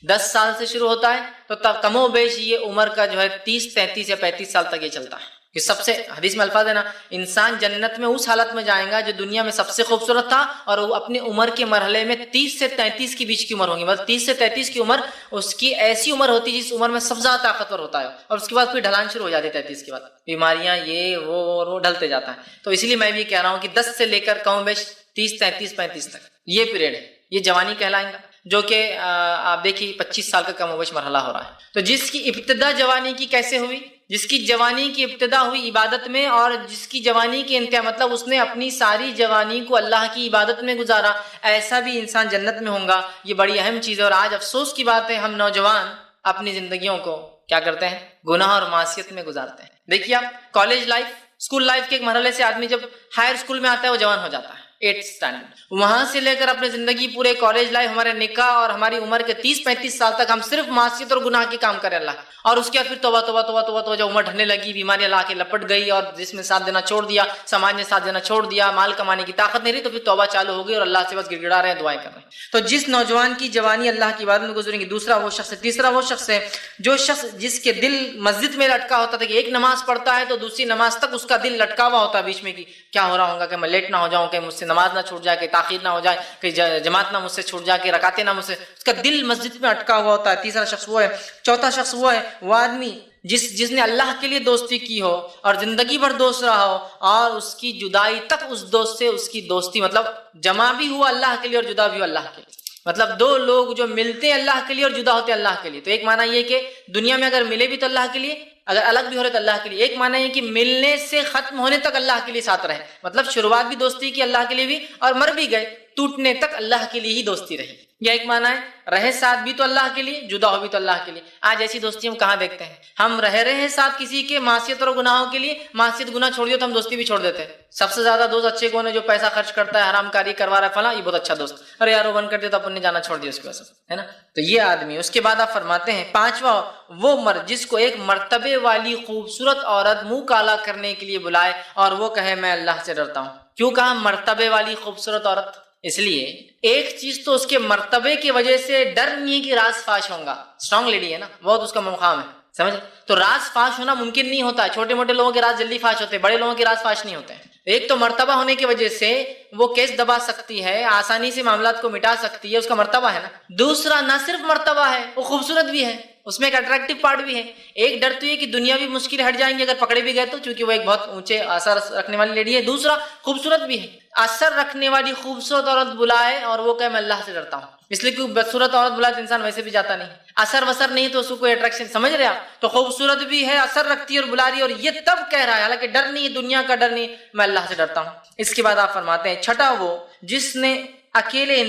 10 سال سے شروع ہوتا ہے تو تب کم و بیش یہ عمر کا جو ہے 30، 33 یا 35 سال تک یہ چلتا ہے. کہ سب سے حدیث میں الفاظ ہے نا، انسان جنت میں اس حالت میں جائے گا جو دنیا میں سب سے خوبصورت تھا، اور وہ اپنی عمر کے مرحلے میں 30 سے 33 کے بیچ کی عمر ہوگی. مطلب 30 سے 33 کی عمر اس کی ایسی عمر ہوتی ہے جس عمر میں سب زیادہ طاقتور ہوتا ہے، اور اس کے بعد پھر ڈھلان شروع ہو جاتی ہے. 33 کے بعد بیماریاں یہ وہ ڈھلتے جاتا ہے. تو اس لیے میں بھی کہہ رہا ہوں کہ 10 سے لے کر کم و بیش 30، 33، 35 تک یہ پیریڈ ہے، یہ جوانی کہلائیں گا، جو کہ آپ دیکھیے 25 سال کا کم و بیش مرحلہ ہو رہا ہے. تو جس کی ابتدا جوانی کی کیسے ہوئی؟ جس کی جوانی کی ابتدا ہوئی عبادت میں، اور جس کی جوانی کی انتہا مطلب اس نے اپنی ساری جوانی کو اللہ کی عبادت میں گزارا، ایسا بھی انسان جنت میں ہوگا. یہ بڑی اہم چیز ہے. اور آج افسوس کی بات ہے ہم نوجوان اپنی زندگیوں کو کیا کرتے ہیں؟ گناہ اور معصیت میں گزارتے ہیں. دیکھیے آپ کالج لائف، اسکول لائف کے ایک مرحلے سے آدمی جب ہائر اسکول میں آتا ہے وہ جوان ہو جاتا ہے، 8th اسٹینڈرڈ، وہاں سے لے کر اپنے زندگی پورے کالج لائف، ہمارے نکاح اور ہماری عمر کے 30-35 سال تک ہم صرف معصیت اور گناہ کے کام کریں اللہ. اور اس کے بعد پھر توبہ جب عمر ڈھلنے لگی، بیماریاں لا کے لپٹ گئی اور جس میں ساتھ دینا چھوڑ دیا، سماج نے ساتھ دینا چھوڑ دیا، مال کمانے کی طاقت نہیں رہی، تو پھر توبہ چالو ہو گئی اور اللہ سے بس گڑ گڑا رہے ہیں، دعائیں کر رہے ہیں. تو جس نوجوان کی جوانی اللہ کی عبادت میں گزریں گی، دوسرا وہ شخص ہے. تیسرا وہ شخص ہے جو شخص جس کے دل مسجد میں لٹکا ہوتا تھا کہ ایک نماز پڑھتا ہے تو دوسری نماز تک اس کا دل لٹکا ہوا ہوتا ہے بیچ میں کہ کیا ہو رہا ہوگا، کہ میں لیٹ نہ ہو جاؤں، کہ مجھ سے نماز نہ چھوٹ جائے، کہ تاخیر نہ ہو جائے، کہ جماعت نہ مجھ سے چھوٹ جائے، کہ رکعتیں نہ مجھ سے، اس کا دل مسجد میں اٹکا ہوا ہوتا ہے. تیسرا شخص وہ ہے. چوتھا شخص وہ ہے وہ آدمی جس نے اللہ کے لیے دوستی کی ہو اور زندگی بھر دوست رہا ہو، اور اس کی جدائی تک اس دوست سے اس کی دوستی مطلب جمع بھی ہوا اللہ کے لیے اور جدا بھی ہوا اللہ کے لیے. مطلب 2 لوگ جو ملتے ہیں اللہ کے لیے اور جدا ہوتے ہیں اللہ کے لیے. تو ایک معنی یہ کہ دنیا میں اگر ملے بھی تو اللہ کے لیے، اگر الگ بھی ہو رہے تو اللہ کے لیے. ایک معنی یہ کہ ملنے سے ختم ہونے تک اللہ کے لیے ساتھ رہے، مطلب شروعات بھی دوستی کی اللہ کے لیے بھی، اور مر بھی گئے ٹوٹنے تک اللہ کے لیے ہی دوستی رہی. یا ایک معنی ہے رہے ساتھ بھی تو اللہ کے لیے، جدا ہو بھی تو اللہ کے لیے۔ آج ایسی دوستی ہم کہاں دیکھتے ہیں؟ ہم رہ رہے ہیں ساتھ کسی کے معصیت اور گناہوں کے لیے، معصیت گناہ چھوڑ دیا تو ہم دوستی بھی چھوڑ دیتے ہیں۔ سب سے زیادہ دوست اچھے کون ہے؟ جو پیسہ خرچ کرتا ہے، حرام کاری کروا رہا ہے، فلاں، یہ بہت اچھا دوست۔ ارے یار وہ بند کر دیا تو اپن نے جانا چھوڑ دیا اس کی وجہ سے، ہے نا؟ تو یہ آدمی۔ اس کے بعد آپ فرماتے ہیں پانچواں، وہ مرد جس کو ایک مرتبے والی خوبصورت عورت منہ کالا کرنے کے لیے بلائے اور وہ کہے میں اللہ سے ڈرتا ہوں۔ کیوں کہا مرتبے والی خوبصورت عورت؟ اس لیے ایک چیز تو اس کے مرتبے کی وجہ سے ڈر نہیں ہے کہ راز فاش ہوگا، اسٹرانگ لیڈی ہے نا، بہت اس کا مقام ہے، سمجھ؟ تو راز فاش ہونا ممکن نہیں ہوتا ہے، چھوٹے موٹے لوگوں کے راز جلدی فاش ہوتے ہیں، بڑے لوگوں کے راز فاش نہیں ہوتے ہیں۔ ایک تو مرتبہ ہونے کی وجہ سے وہ کیس دبا سکتی ہے، آسانی سے معاملات کو مٹا سکتی ہے، اس کا مرتبہ ہے نا۔ دوسرا نہ صرف مرتبہ ہے، وہ خوبصورت بھی ہے، اس میں ایک اٹریکٹیو پارٹ بھی ہے۔ ایک ڈر تو یہ کہ دنیا بھی مشکل ہٹ جائیں گے اگر پکڑے بھی گئے تو، چونکہ وہ ایک بہت اونچے اثر رکھنے والی لیڈی ہے۔ دوسرا خوبصورت بھی ہے، اثر رکھنے والی خوبصورت عورت بلائے اور وہ کہے میں اللہ سے ڈرتا ہوں، اس لیے کہ بدصورت عورت بلائے تو انسان ویسے بھی جاتا نہیں، اثر وسر نہیں تو اس کو کوئی اٹریکشن، سمجھ رہے آپ؟ تو خوبصورت بھی ہے، اثر رکھتی ہے اور بلا رہی ہے، اور یہ تب کہہ رہا ہے، حالانکہ ڈر نہیں ہے، دنیا کا ڈر نہیں، میں اللہ سے ڈرتا ہوں۔ اس کے بعد آپ فرماتے ہیں چھٹا، وہ جس نے اکیلے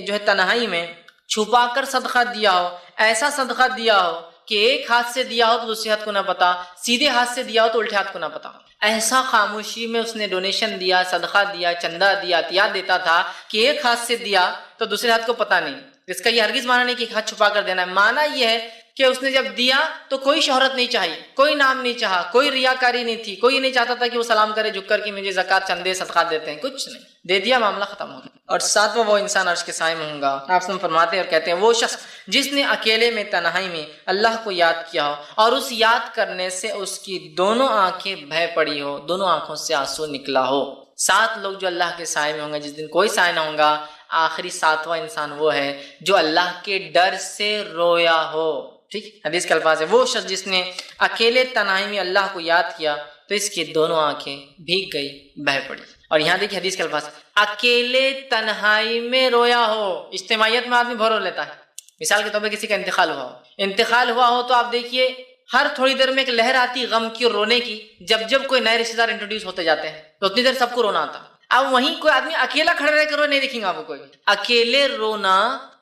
جو ہے تنہائی میں چھپا کر صدقہ دیا ہو، ایسا صدقہ دیا ہو کہ ایک ہاتھ سے دیا ہو تو دوسرے ہاتھ کو نہ پتا، سیدھے ہاتھ سے دیا ہو تو الٹے ہاتھ کو نہ پتا، ایسا خاموشی میں اس نے ڈونیشن دیا، صدقہ دیا، چندہ دیا، عطیات دیتا تھا کہ ایک ہاتھ سے دیا تو دوسرے ہاتھ کو پتا نہیں۔ اس کا یہ ہرگز معنی نہیں کہ ایک ہاتھ چھپا کر دینا ہے، معنی یہ ہے کہ اس نے جب دیا تو کوئی شہرت نہیں چاہیے، کوئی نام نہیں چاہا، کوئی ریاکاری نہیں تھی، کوئی یہ نہیں چاہتا تھا کہ وہ سلام کرے جھک کر کہ مجھے زکوٰۃ چندے صدقات دیتے ہیں، کچھ نہیں، دے دیا، معاملہ ختم ہو گیا۔ اور ساتواں، وہ انسان عرش کے سائے میں ہوں گا۔ آپ سے فرماتے ہیں اور کہتے ہیں وہ شخص جس نے اکیلے میں تنہائی میں اللہ کو یاد کیا ہو اور اس یاد کرنے سے اس کی دونوں آنکھیں بہہ پڑی ہو، دونوں آنکھوں سے آنسو نکلا ہو۔ 7 لوگ جو اللہ کے سائے میں ہوں گے جس دن کوئی سائے نہ ہوگا، آخری 7واں انسان وہ ہے جو اللہ کے ڈر سے رویا ہو۔ ٹھیک، حدیث کے الفاظ ہے وہ شخص جس نے اکیلے تنہائی میں اللہ کو یاد کیا تو اس کی دونوں آنکھیں بھیگ گئی، بہہ پڑی۔ اور یہاں دیکھیے حدیث کے الفاظ، اکیلے تنہائی میں رویا ہو۔ اجتماعیت میں آدمی بہت رو لیتا ہے، مثال کے طور پہ کسی کا انتقال ہوا ہو تو آپ دیکھیے ہر تھوڑی دیر میں ایک لہر آتی غم کی اور رونے کی، جب کوئی نئے رشتے دار انٹروڈیوس ہوتے جاتے ہیں تو اتنی دیر سب کو رونا آتا۔ اب وہیں کوئی آدمی اکیلا کھڑے رہ کر روئے نہیں دیکھیں گے آپ کو کوئی۔ اکیلے رونا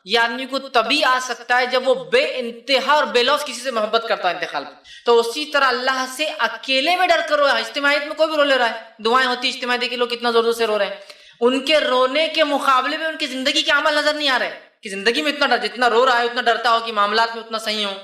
یہ آدمی کو تبھی آ سکتا ہے جب وہ بے انتہا اور بے لوث کسی سے محبت کرتا ہے انتقال پہ۔ تو اسی طرح اللہ سے اکیلے میں ڈر کر رویا۔ اجتماعیت میں کوئی بھی رو لے رہا ہے، دعائیں ہوتی اجتماعی، دیکھیں لوگ کتنا زور سے رو رہے ہیں، ان کے رونے کے مقابلے میں ان کی زندگی کے عمل نظر نہیں آ رہے کہ زندگی میں اتنا ڈر، جتنا رو رہا ہے اتنا ڈرتا ہو کہ معاملات میں اتنا صحیح ہو۔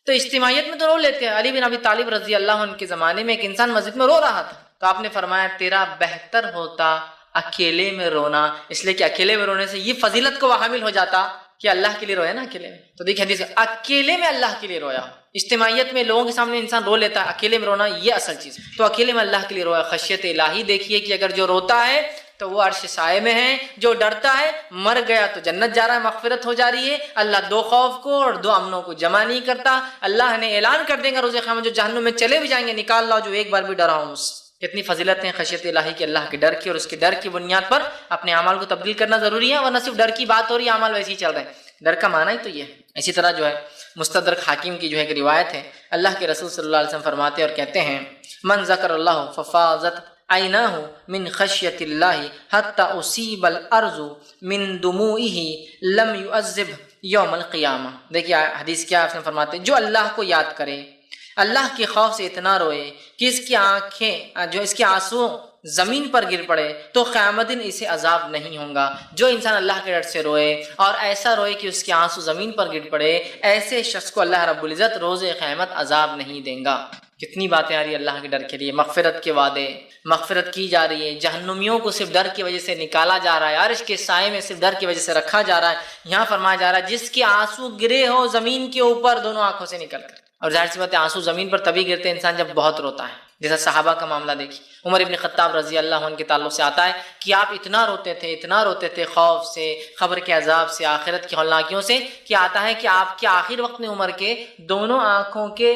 تو اجتماعیت میں تو رو لیتے ہیں۔ علی بن ابی طالب رضی اللہ عنہ کے زمانے میں ایک انسان مسجد میں رو رہا تھا تو آپ نے فرمایا تیرا بہتر ہوتا اکیلے میں رونا، اس لیے کہ اکیلے میں رونے سے یہ فضیلت کو حامل ہو جاتا کہ اللہ کے لیے رویا نا اکیلے میں۔ تو دیکھیں حدیث اکیلے میں اللہ کے لیے رویا۔ اجتماعیت میں لوگوں کے سامنے انسان رو لیتا ہے، اکیلے میں رونا یہ اصل چیز۔ تو اکیلے میں اللہ کے لیے رویا۔ خشیت الہی دیکھیے کہ اگر جو روتا ہے تو وہ عرش سائے میں ہے، جو ڈرتا ہے مر گیا تو جنت جا رہا ہے، مغفرت ہو جا رہی ہے۔ اللہ 2 خوف کو اور 2 امنوں کو جمع نہیں کرتا۔ اللہ نے اعلان کر دے گا روز قیامت جو جہنم میں چلے بھی جائیں گے نکال لاؤ جو ایک بار بھی ڈرا ہوں اس۔ کتنی فضیلتیں خشیت الہی کی، اللہ کے ڈر کی، اور اس کے ڈر کی بنیاد پر اپنے اعمال کو تبدیل کرنا ضروری ہے، ورنہ صرف ڈر کی بات ہو رہی ہے، اعمال ویسے ہی چل رہے ہیں۔ ڈر کا معنی ہی تو یہ ہے۔ اسی طرح جو ہے مستدرک حاکم کی جو ہے ایک روایت ہے، اللہ کے رسول صلی اللہ علیہ وسلم فرماتے اور کہتے ہیں من ذکر اللہ ففاضت عیناہ من خشیت اللہ حتی اصیب الارض من دموعہ لم یعذب یوم القیامہ۔ دیکھیے حدیث کیا آپ نے فرماتے ہیں جو اللہ کو یاد کرے، اللہ کے خوف سے اتنا روئے کہ اس کی آنکھیں جو اس کے آنسو زمین پر گر پڑے تو قیامت دن اسے عذاب نہیں ہوگا۔ جو انسان اللہ کے ڈر سے روئے اور ایسا روئے کہ اس کے آنسو زمین پر گر پڑے، ایسے شخص کو اللہ رب العزت روز قیامت عذاب نہیں دیں گا۔ کتنی باتیں آ رہی ہے اللہ کے ڈر کے لیے، مغفرت کے وعدے، مغفرت کی جا رہی ہے، جہنمیوں کو صرف ڈر کی وجہ سے نکالا جا رہا ہے، عرش کے سائے میں صرف ڈر کی وجہ سے رکھا جا رہا ہے۔ یہاں فرمایا جا رہا ہے جس کے آنسو گرے ہو زمین کے اوپر دونوں آنکھوں سے نکل کر، اور ظاہر سی بات ہے آنسو زمین پر تبھی گرتے ہیں انسان جب بہت روتا ہے، جیسا صحابہ کا معاملہ دیکھیے۔ عمر ابن خطاب رضی اللہ عنہ کے تعلق سے آتا ہے کہ آپ اتنا روتے تھے خوف سے، خبر کے عذاب سے، آخرت کی ہولناکیوں سے، کہ آتا ہے کہ آپ کے آخر وقت میں عمر کے دونوں آنکھوں کے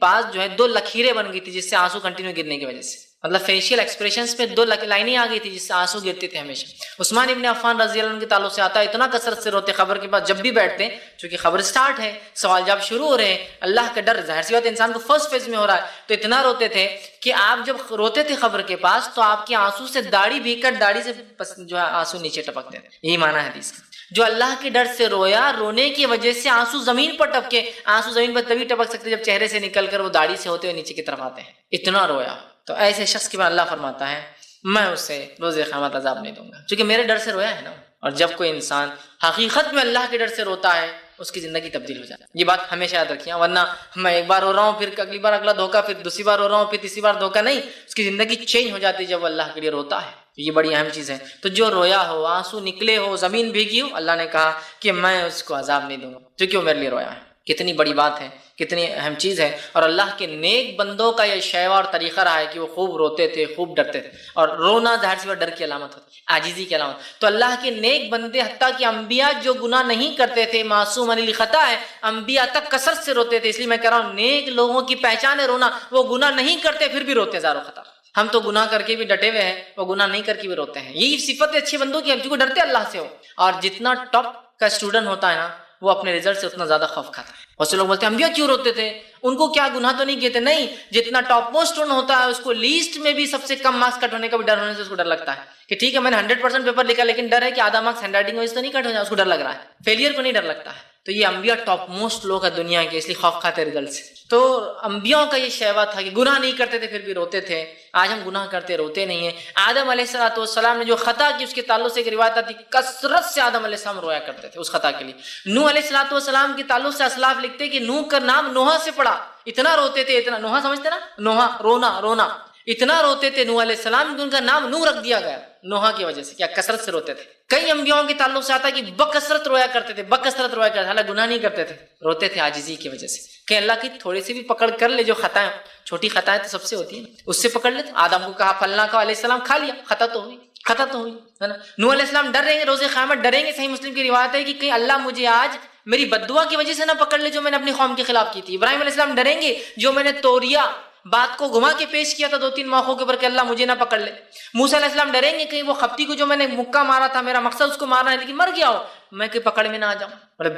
پاس جو ہے 2 لکیریں بن گئی تھی جس سے آنسو کنٹینیو گرنے کی وجہ سے، مطلب فیشیل ایکسپریشنز پہ 2 لائنیں آ گئی تھی جس سے آنسو گرتے تھے ہمیشہ۔ عثمان ابن عفان رضی اللہ عنہ کے تعلق سے آتا ہے اتنا کثرت سے روتے خبر کے بعد، جب بھی بیٹھتے چونکہ خبر سٹارٹ ہے، سوال جواب شروع ہو رہے ہیں، اللہ کا ڈر ظاہر سی بات انسان کو فرسٹ فیز میں ہو رہا ہے، تو اتنا روتے تھے کہ آپ جب روتے تھے خبر کے پاس تو آپ کے آنسو سے داڑھی بھیگ کر داڑھی سے جو ہے آنسو نیچے ٹپکتے تھے۔ یہی معنی ہے حدیث کا۔ جو اللہ کے ڈر سے رویا، رونے کی وجہ سے آنسو زمین پر ٹپکے. آنسو زمین پر تبھی ٹپک سکتے جب چہرے سے نکل کر وہ داڑھی سے ہوتے ہوئے نیچے کی طرف آتے ہیں. اتنا رویا. تو ایسے شخص کے بعد اللہ فرماتا ہے میں اسے روز قیامت عذاب نہیں دوں گا، کیونکہ میرے ڈر سے رویا ہے نا. اور جب کوئی انسان حقیقت میں اللہ کے ڈر سے روتا ہے اس کی زندگی تبدیل ہو جاتی ہے. یہ بات ہمیشہ یاد رکھیے، ورنہ میں ایک بار رو رہا ہوں پھر اگلی بار اگلا دھوکہ، پھر دوسری بار رو رہا ہوں پھر تیسری بار دھوکہ. نہیں، اس کی زندگی چینج ہو جاتی ہے جب وہ اللہ کے لیے روتا ہے. یہ بڑی اہم چیز ہے. تو جو رویا ہو، آنسو نکلے ہو، زمین بھیگی ہو، اللہ نے کہا کہ میں اس کو عذاب نہیں دوں گا کیونکہ وہ میرے لیے رویا ہے. کتنی بڑی بات ہے، کتنی اہم چیز ہے. اور اللہ کے نیک بندوں کا یہ شیوا اور طریقہ رہا ہے کہ وہ خوب روتے تھے، خوب ڈرتے تھے. اور رونا ظاہر سی بات ڈر کی علامت ہوتی ہے، عاجزی کی علامت. تو اللہ کے نیک بندے، حتیٰ کہ انبیاء جو گناہ نہیں کرتے تھے، معصوم عن الخطا ہے، انبیاء تک کثرت سے روتے تھے. اس لیے میں کہہ رہا ہوں نیک لوگوں کی پہچان ہے رونا. وہ گناہ نہیں کرتے پھر بھی روتے زارو خطا. ہم تو گناہ کر کے بھی ڈٹے ہوئے ہیں، وہ گناہ نہیں کر کے بھی روتے ہیں. یہی صفت اچھے بندوں کی ہے جو ڈرتے اللہ سے ہو. اور جتنا ٹاپ کا اسٹوڈنٹ ہوتا ہے نا وہ اپنے رزلٹ سے اتنا زیادہ خوف کھاتا ہے. بہت سے لوگ بولتے ہیں انبیاء کیوں روتے تھے، ان کو کیا گناہ تو نہیں کیے تھے. نہیں، جتنا ٹاپ موسٹ اسٹوڈنٹ ہوتا ہے اس کو لیسٹ میں بھی سب سے کم مارکس کٹ ہونے کا بھی ڈر ہونے سے اس کو ڈر لگتا ہے کہ ٹھیک ہے میں نے 100% پیپر لکھا لیکن ڈر ہے کہ آدھا مارکس ہینڈ رائٹنگ وجہ سے نہیں کٹ ہو جائے، اس کو ڈر لگ رہا ہے. فیلئر کو نہیں ڈر لگتا ہے. تو یہ انبیاء ٹاپ موسٹ لوگ ہیں دنیا کے، اس لیے خوف کھاتے رزلٹ سے. تو انبیاء کا یہ شیوا تھا کہ گناہ نہیں کرتے تھے پھر بھی روتے تھے. آج ہم گناہ کرتے روتے نہیں ہیں. آدم علیہ السلام نے جو خطا کی اس کے تعلق سے ایک روایت آتی ہے کثرت سے آدم علیہ السلام رویا کرتے تھے اس خطا کے لیے. نوح علیہ السلام کے تعلق سے اسلاف لکھتے کہ نوح کا نام نوحہ سے پڑا. اتنا روتے تھے، اتنا نوحہ سمجھتے نا، نوحہ رونا. اتنا روتے تھے نوح علیہ السلام کہ ان کا نام نوح رکھ دیا گیا نوحہ کی وجہ سے. کیا کثرت سے روتے تھے. کئی انبیاءوں کے تعلق سے آتا ہے کہ بکثرت رویا کرتے تھے، بکثرت رویا کرتے تھے، حالانکہ گناہ نہیں کرتے تھے، روتے تھے عاجزی کی وجہ سے کہ اللہ کی تھوڑی سی بھی پکڑ کر لے. جو خطائیں، چھوٹی خطائیں تو سب سے ہوتی ہیں، اس سے پکڑ لے. آدم کو کہا پھلنا کا، علیہ السلام کھا لیا، خطا تو ہوئی ہے نا. نوح علیہ السلام ڈر رہیں گے روز قیامت، ڈریں گے. صحیح مسلم کی روایت ہے کہ کہیں اللہ مجھے آج میری بددعا کی وجہ سے نہ پکڑ لے جو میں نے اپنی قوم کے خلاف کی تھی. ابراہیم علیہ السلام ڈریں گے جو میں نے توریا بات کو گھما کے پیش کیا تھا 2-3 موقعوں کے اوپر کہ اللہ مجھے نہ پکڑ لے. موسیٰ علیہ السلام ڈریں گے کہیں وہ خپتی کو جو میں نے مکہ مارا تھا میرا مقصد اس کو مارنا ہے لیکن مر گیا ہو، میں کہ پکڑ میں نہ آ جاؤں.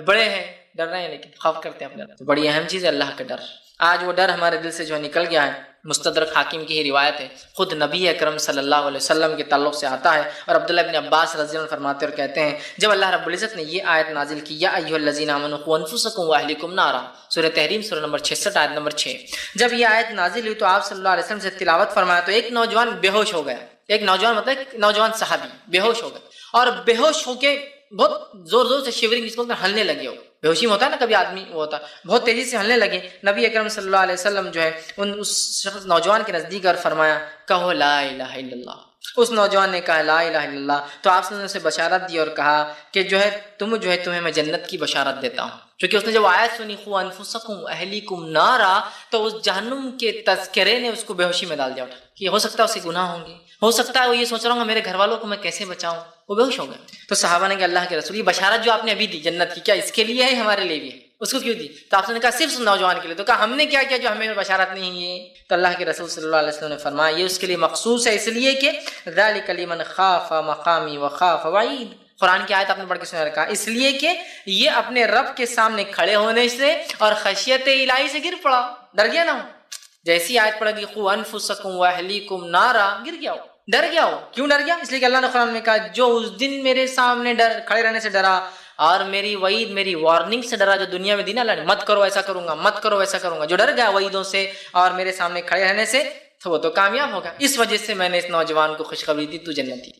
بڑے ہیں، ڈر رہے ہیں لیکن خوف کرتے ہیں اپنے. تو بڑی اہم چیز ہے اللہ کا ڈر. آج وہ ڈر ہمارے دل سے جو نکل گیا ہے. مستدرک حاکم کی ہی روایت ہے، خود نبی اکرم صلی اللہ علیہ وسلم کے تعلق سے آتا ہے. اور عبداللہ بن عباس رضی اللہ عنہ فرماتے اور کہتے ہیں جب اللہ رب العزت نے یہ آیت نازل کی یا ایھا الذین آمنوا قوا انفسکم واہلکم نارا، سورہ تحریم سورہ نمبر 66 آیت نمبر 6، جب یہ آیت نازل ہوئی تو آپ صلی اللہ علیہ وسلم سے تلاوت فرمایا تو ایک نوجوان بے ہوش ہو گیا. ایک نوجوان مطلب ایک نوجوان صحابی بے ہوش ہو گئے اور بے ہوش ہو کے بہت زور زور سے شیورنگ اس کو ہلنے لگے. ہو بے ہوشی میں ہوتا ہے نا کبھی آدمی وہ ہوتا ہے بہت تیزی سے ہلنے لگے. نبی اکرم صلی اللہ علیہ وسلم جو ہے اس شخص نوجوان کے نزدیک اور فرمایا کہو لا الہ الا اللہ. اس نوجوان نے کہا لا الہ الا اللہ تو آپ نے اسے بشارت دی اور کہا کہ جو ہے تمہیں میں جنت کی بشارت دیتا ہوں. کیونکہ اس نے جب آیت سنی قوا انفسکم اہلیکم نارا تو اس جہنم کے تذکرے نے اس کو بے ہوشی میں ڈال دیا. کہ ہو سکتا ہے اسے گناہ ہوں گے، ہو سکتا ہے وہ یہ سوچ رہا ہوں گا میرے گھر والوں کو میں کیسے بچاؤں، وہ بے ہوش ہو گئے. تو صحابہ نے کہا اللہ کے رسول یہ بشارت جو آپ نے ابھی دی جنت کی کیا اس کے لیے ہے ہمارے لیے بھی ہے؟ اس کو کیوں دی؟ تو آپ نے کہا صرف نوجوان کے لیے. تو کہا ہم نے کیا کیا جو ہمیں بشارت نہیں ہے؟ تو اللہ کے رسول صلی اللہ علیہ وسلم نے فرمایا یہ اس کے لیے مخصوص ہے، اس لیے کہ ذالک لمن خاف مقامی وخاف وعید. قرآن کی آیت آپ نے پڑھ کے سنا رکھا، اس لیے کہ یہ اپنے رب کے سامنے کھڑے ہونے سے اور خشیت الہی سے گر پڑا، ڈر گیا نا. جیسی آیت پڑھ گی قوا انفسکم واہلیکم نارا، گر گیا ہو، ڈر گیا ہو. کیوں ڈر گیا؟ اس لیے کہ اللہ نے قرآن میں کہا جو اس دن میرے سامنے کھڑے رہنے سے ڈرا اور میری وعید میری وارننگ سے ڈرا جو دنیا میں دی نا اللہ نے مت کرو ایسا کروں گا، مت کرو ایسا کروں گا، جو ڈر گیا وعیدوں سے اور میرے سامنے کھڑے رہنے سے تو وہ تو کامیاب ہوگا. اس وجہ سے میں نے اس نوجوان کو خوشخبری دی تو جنتی.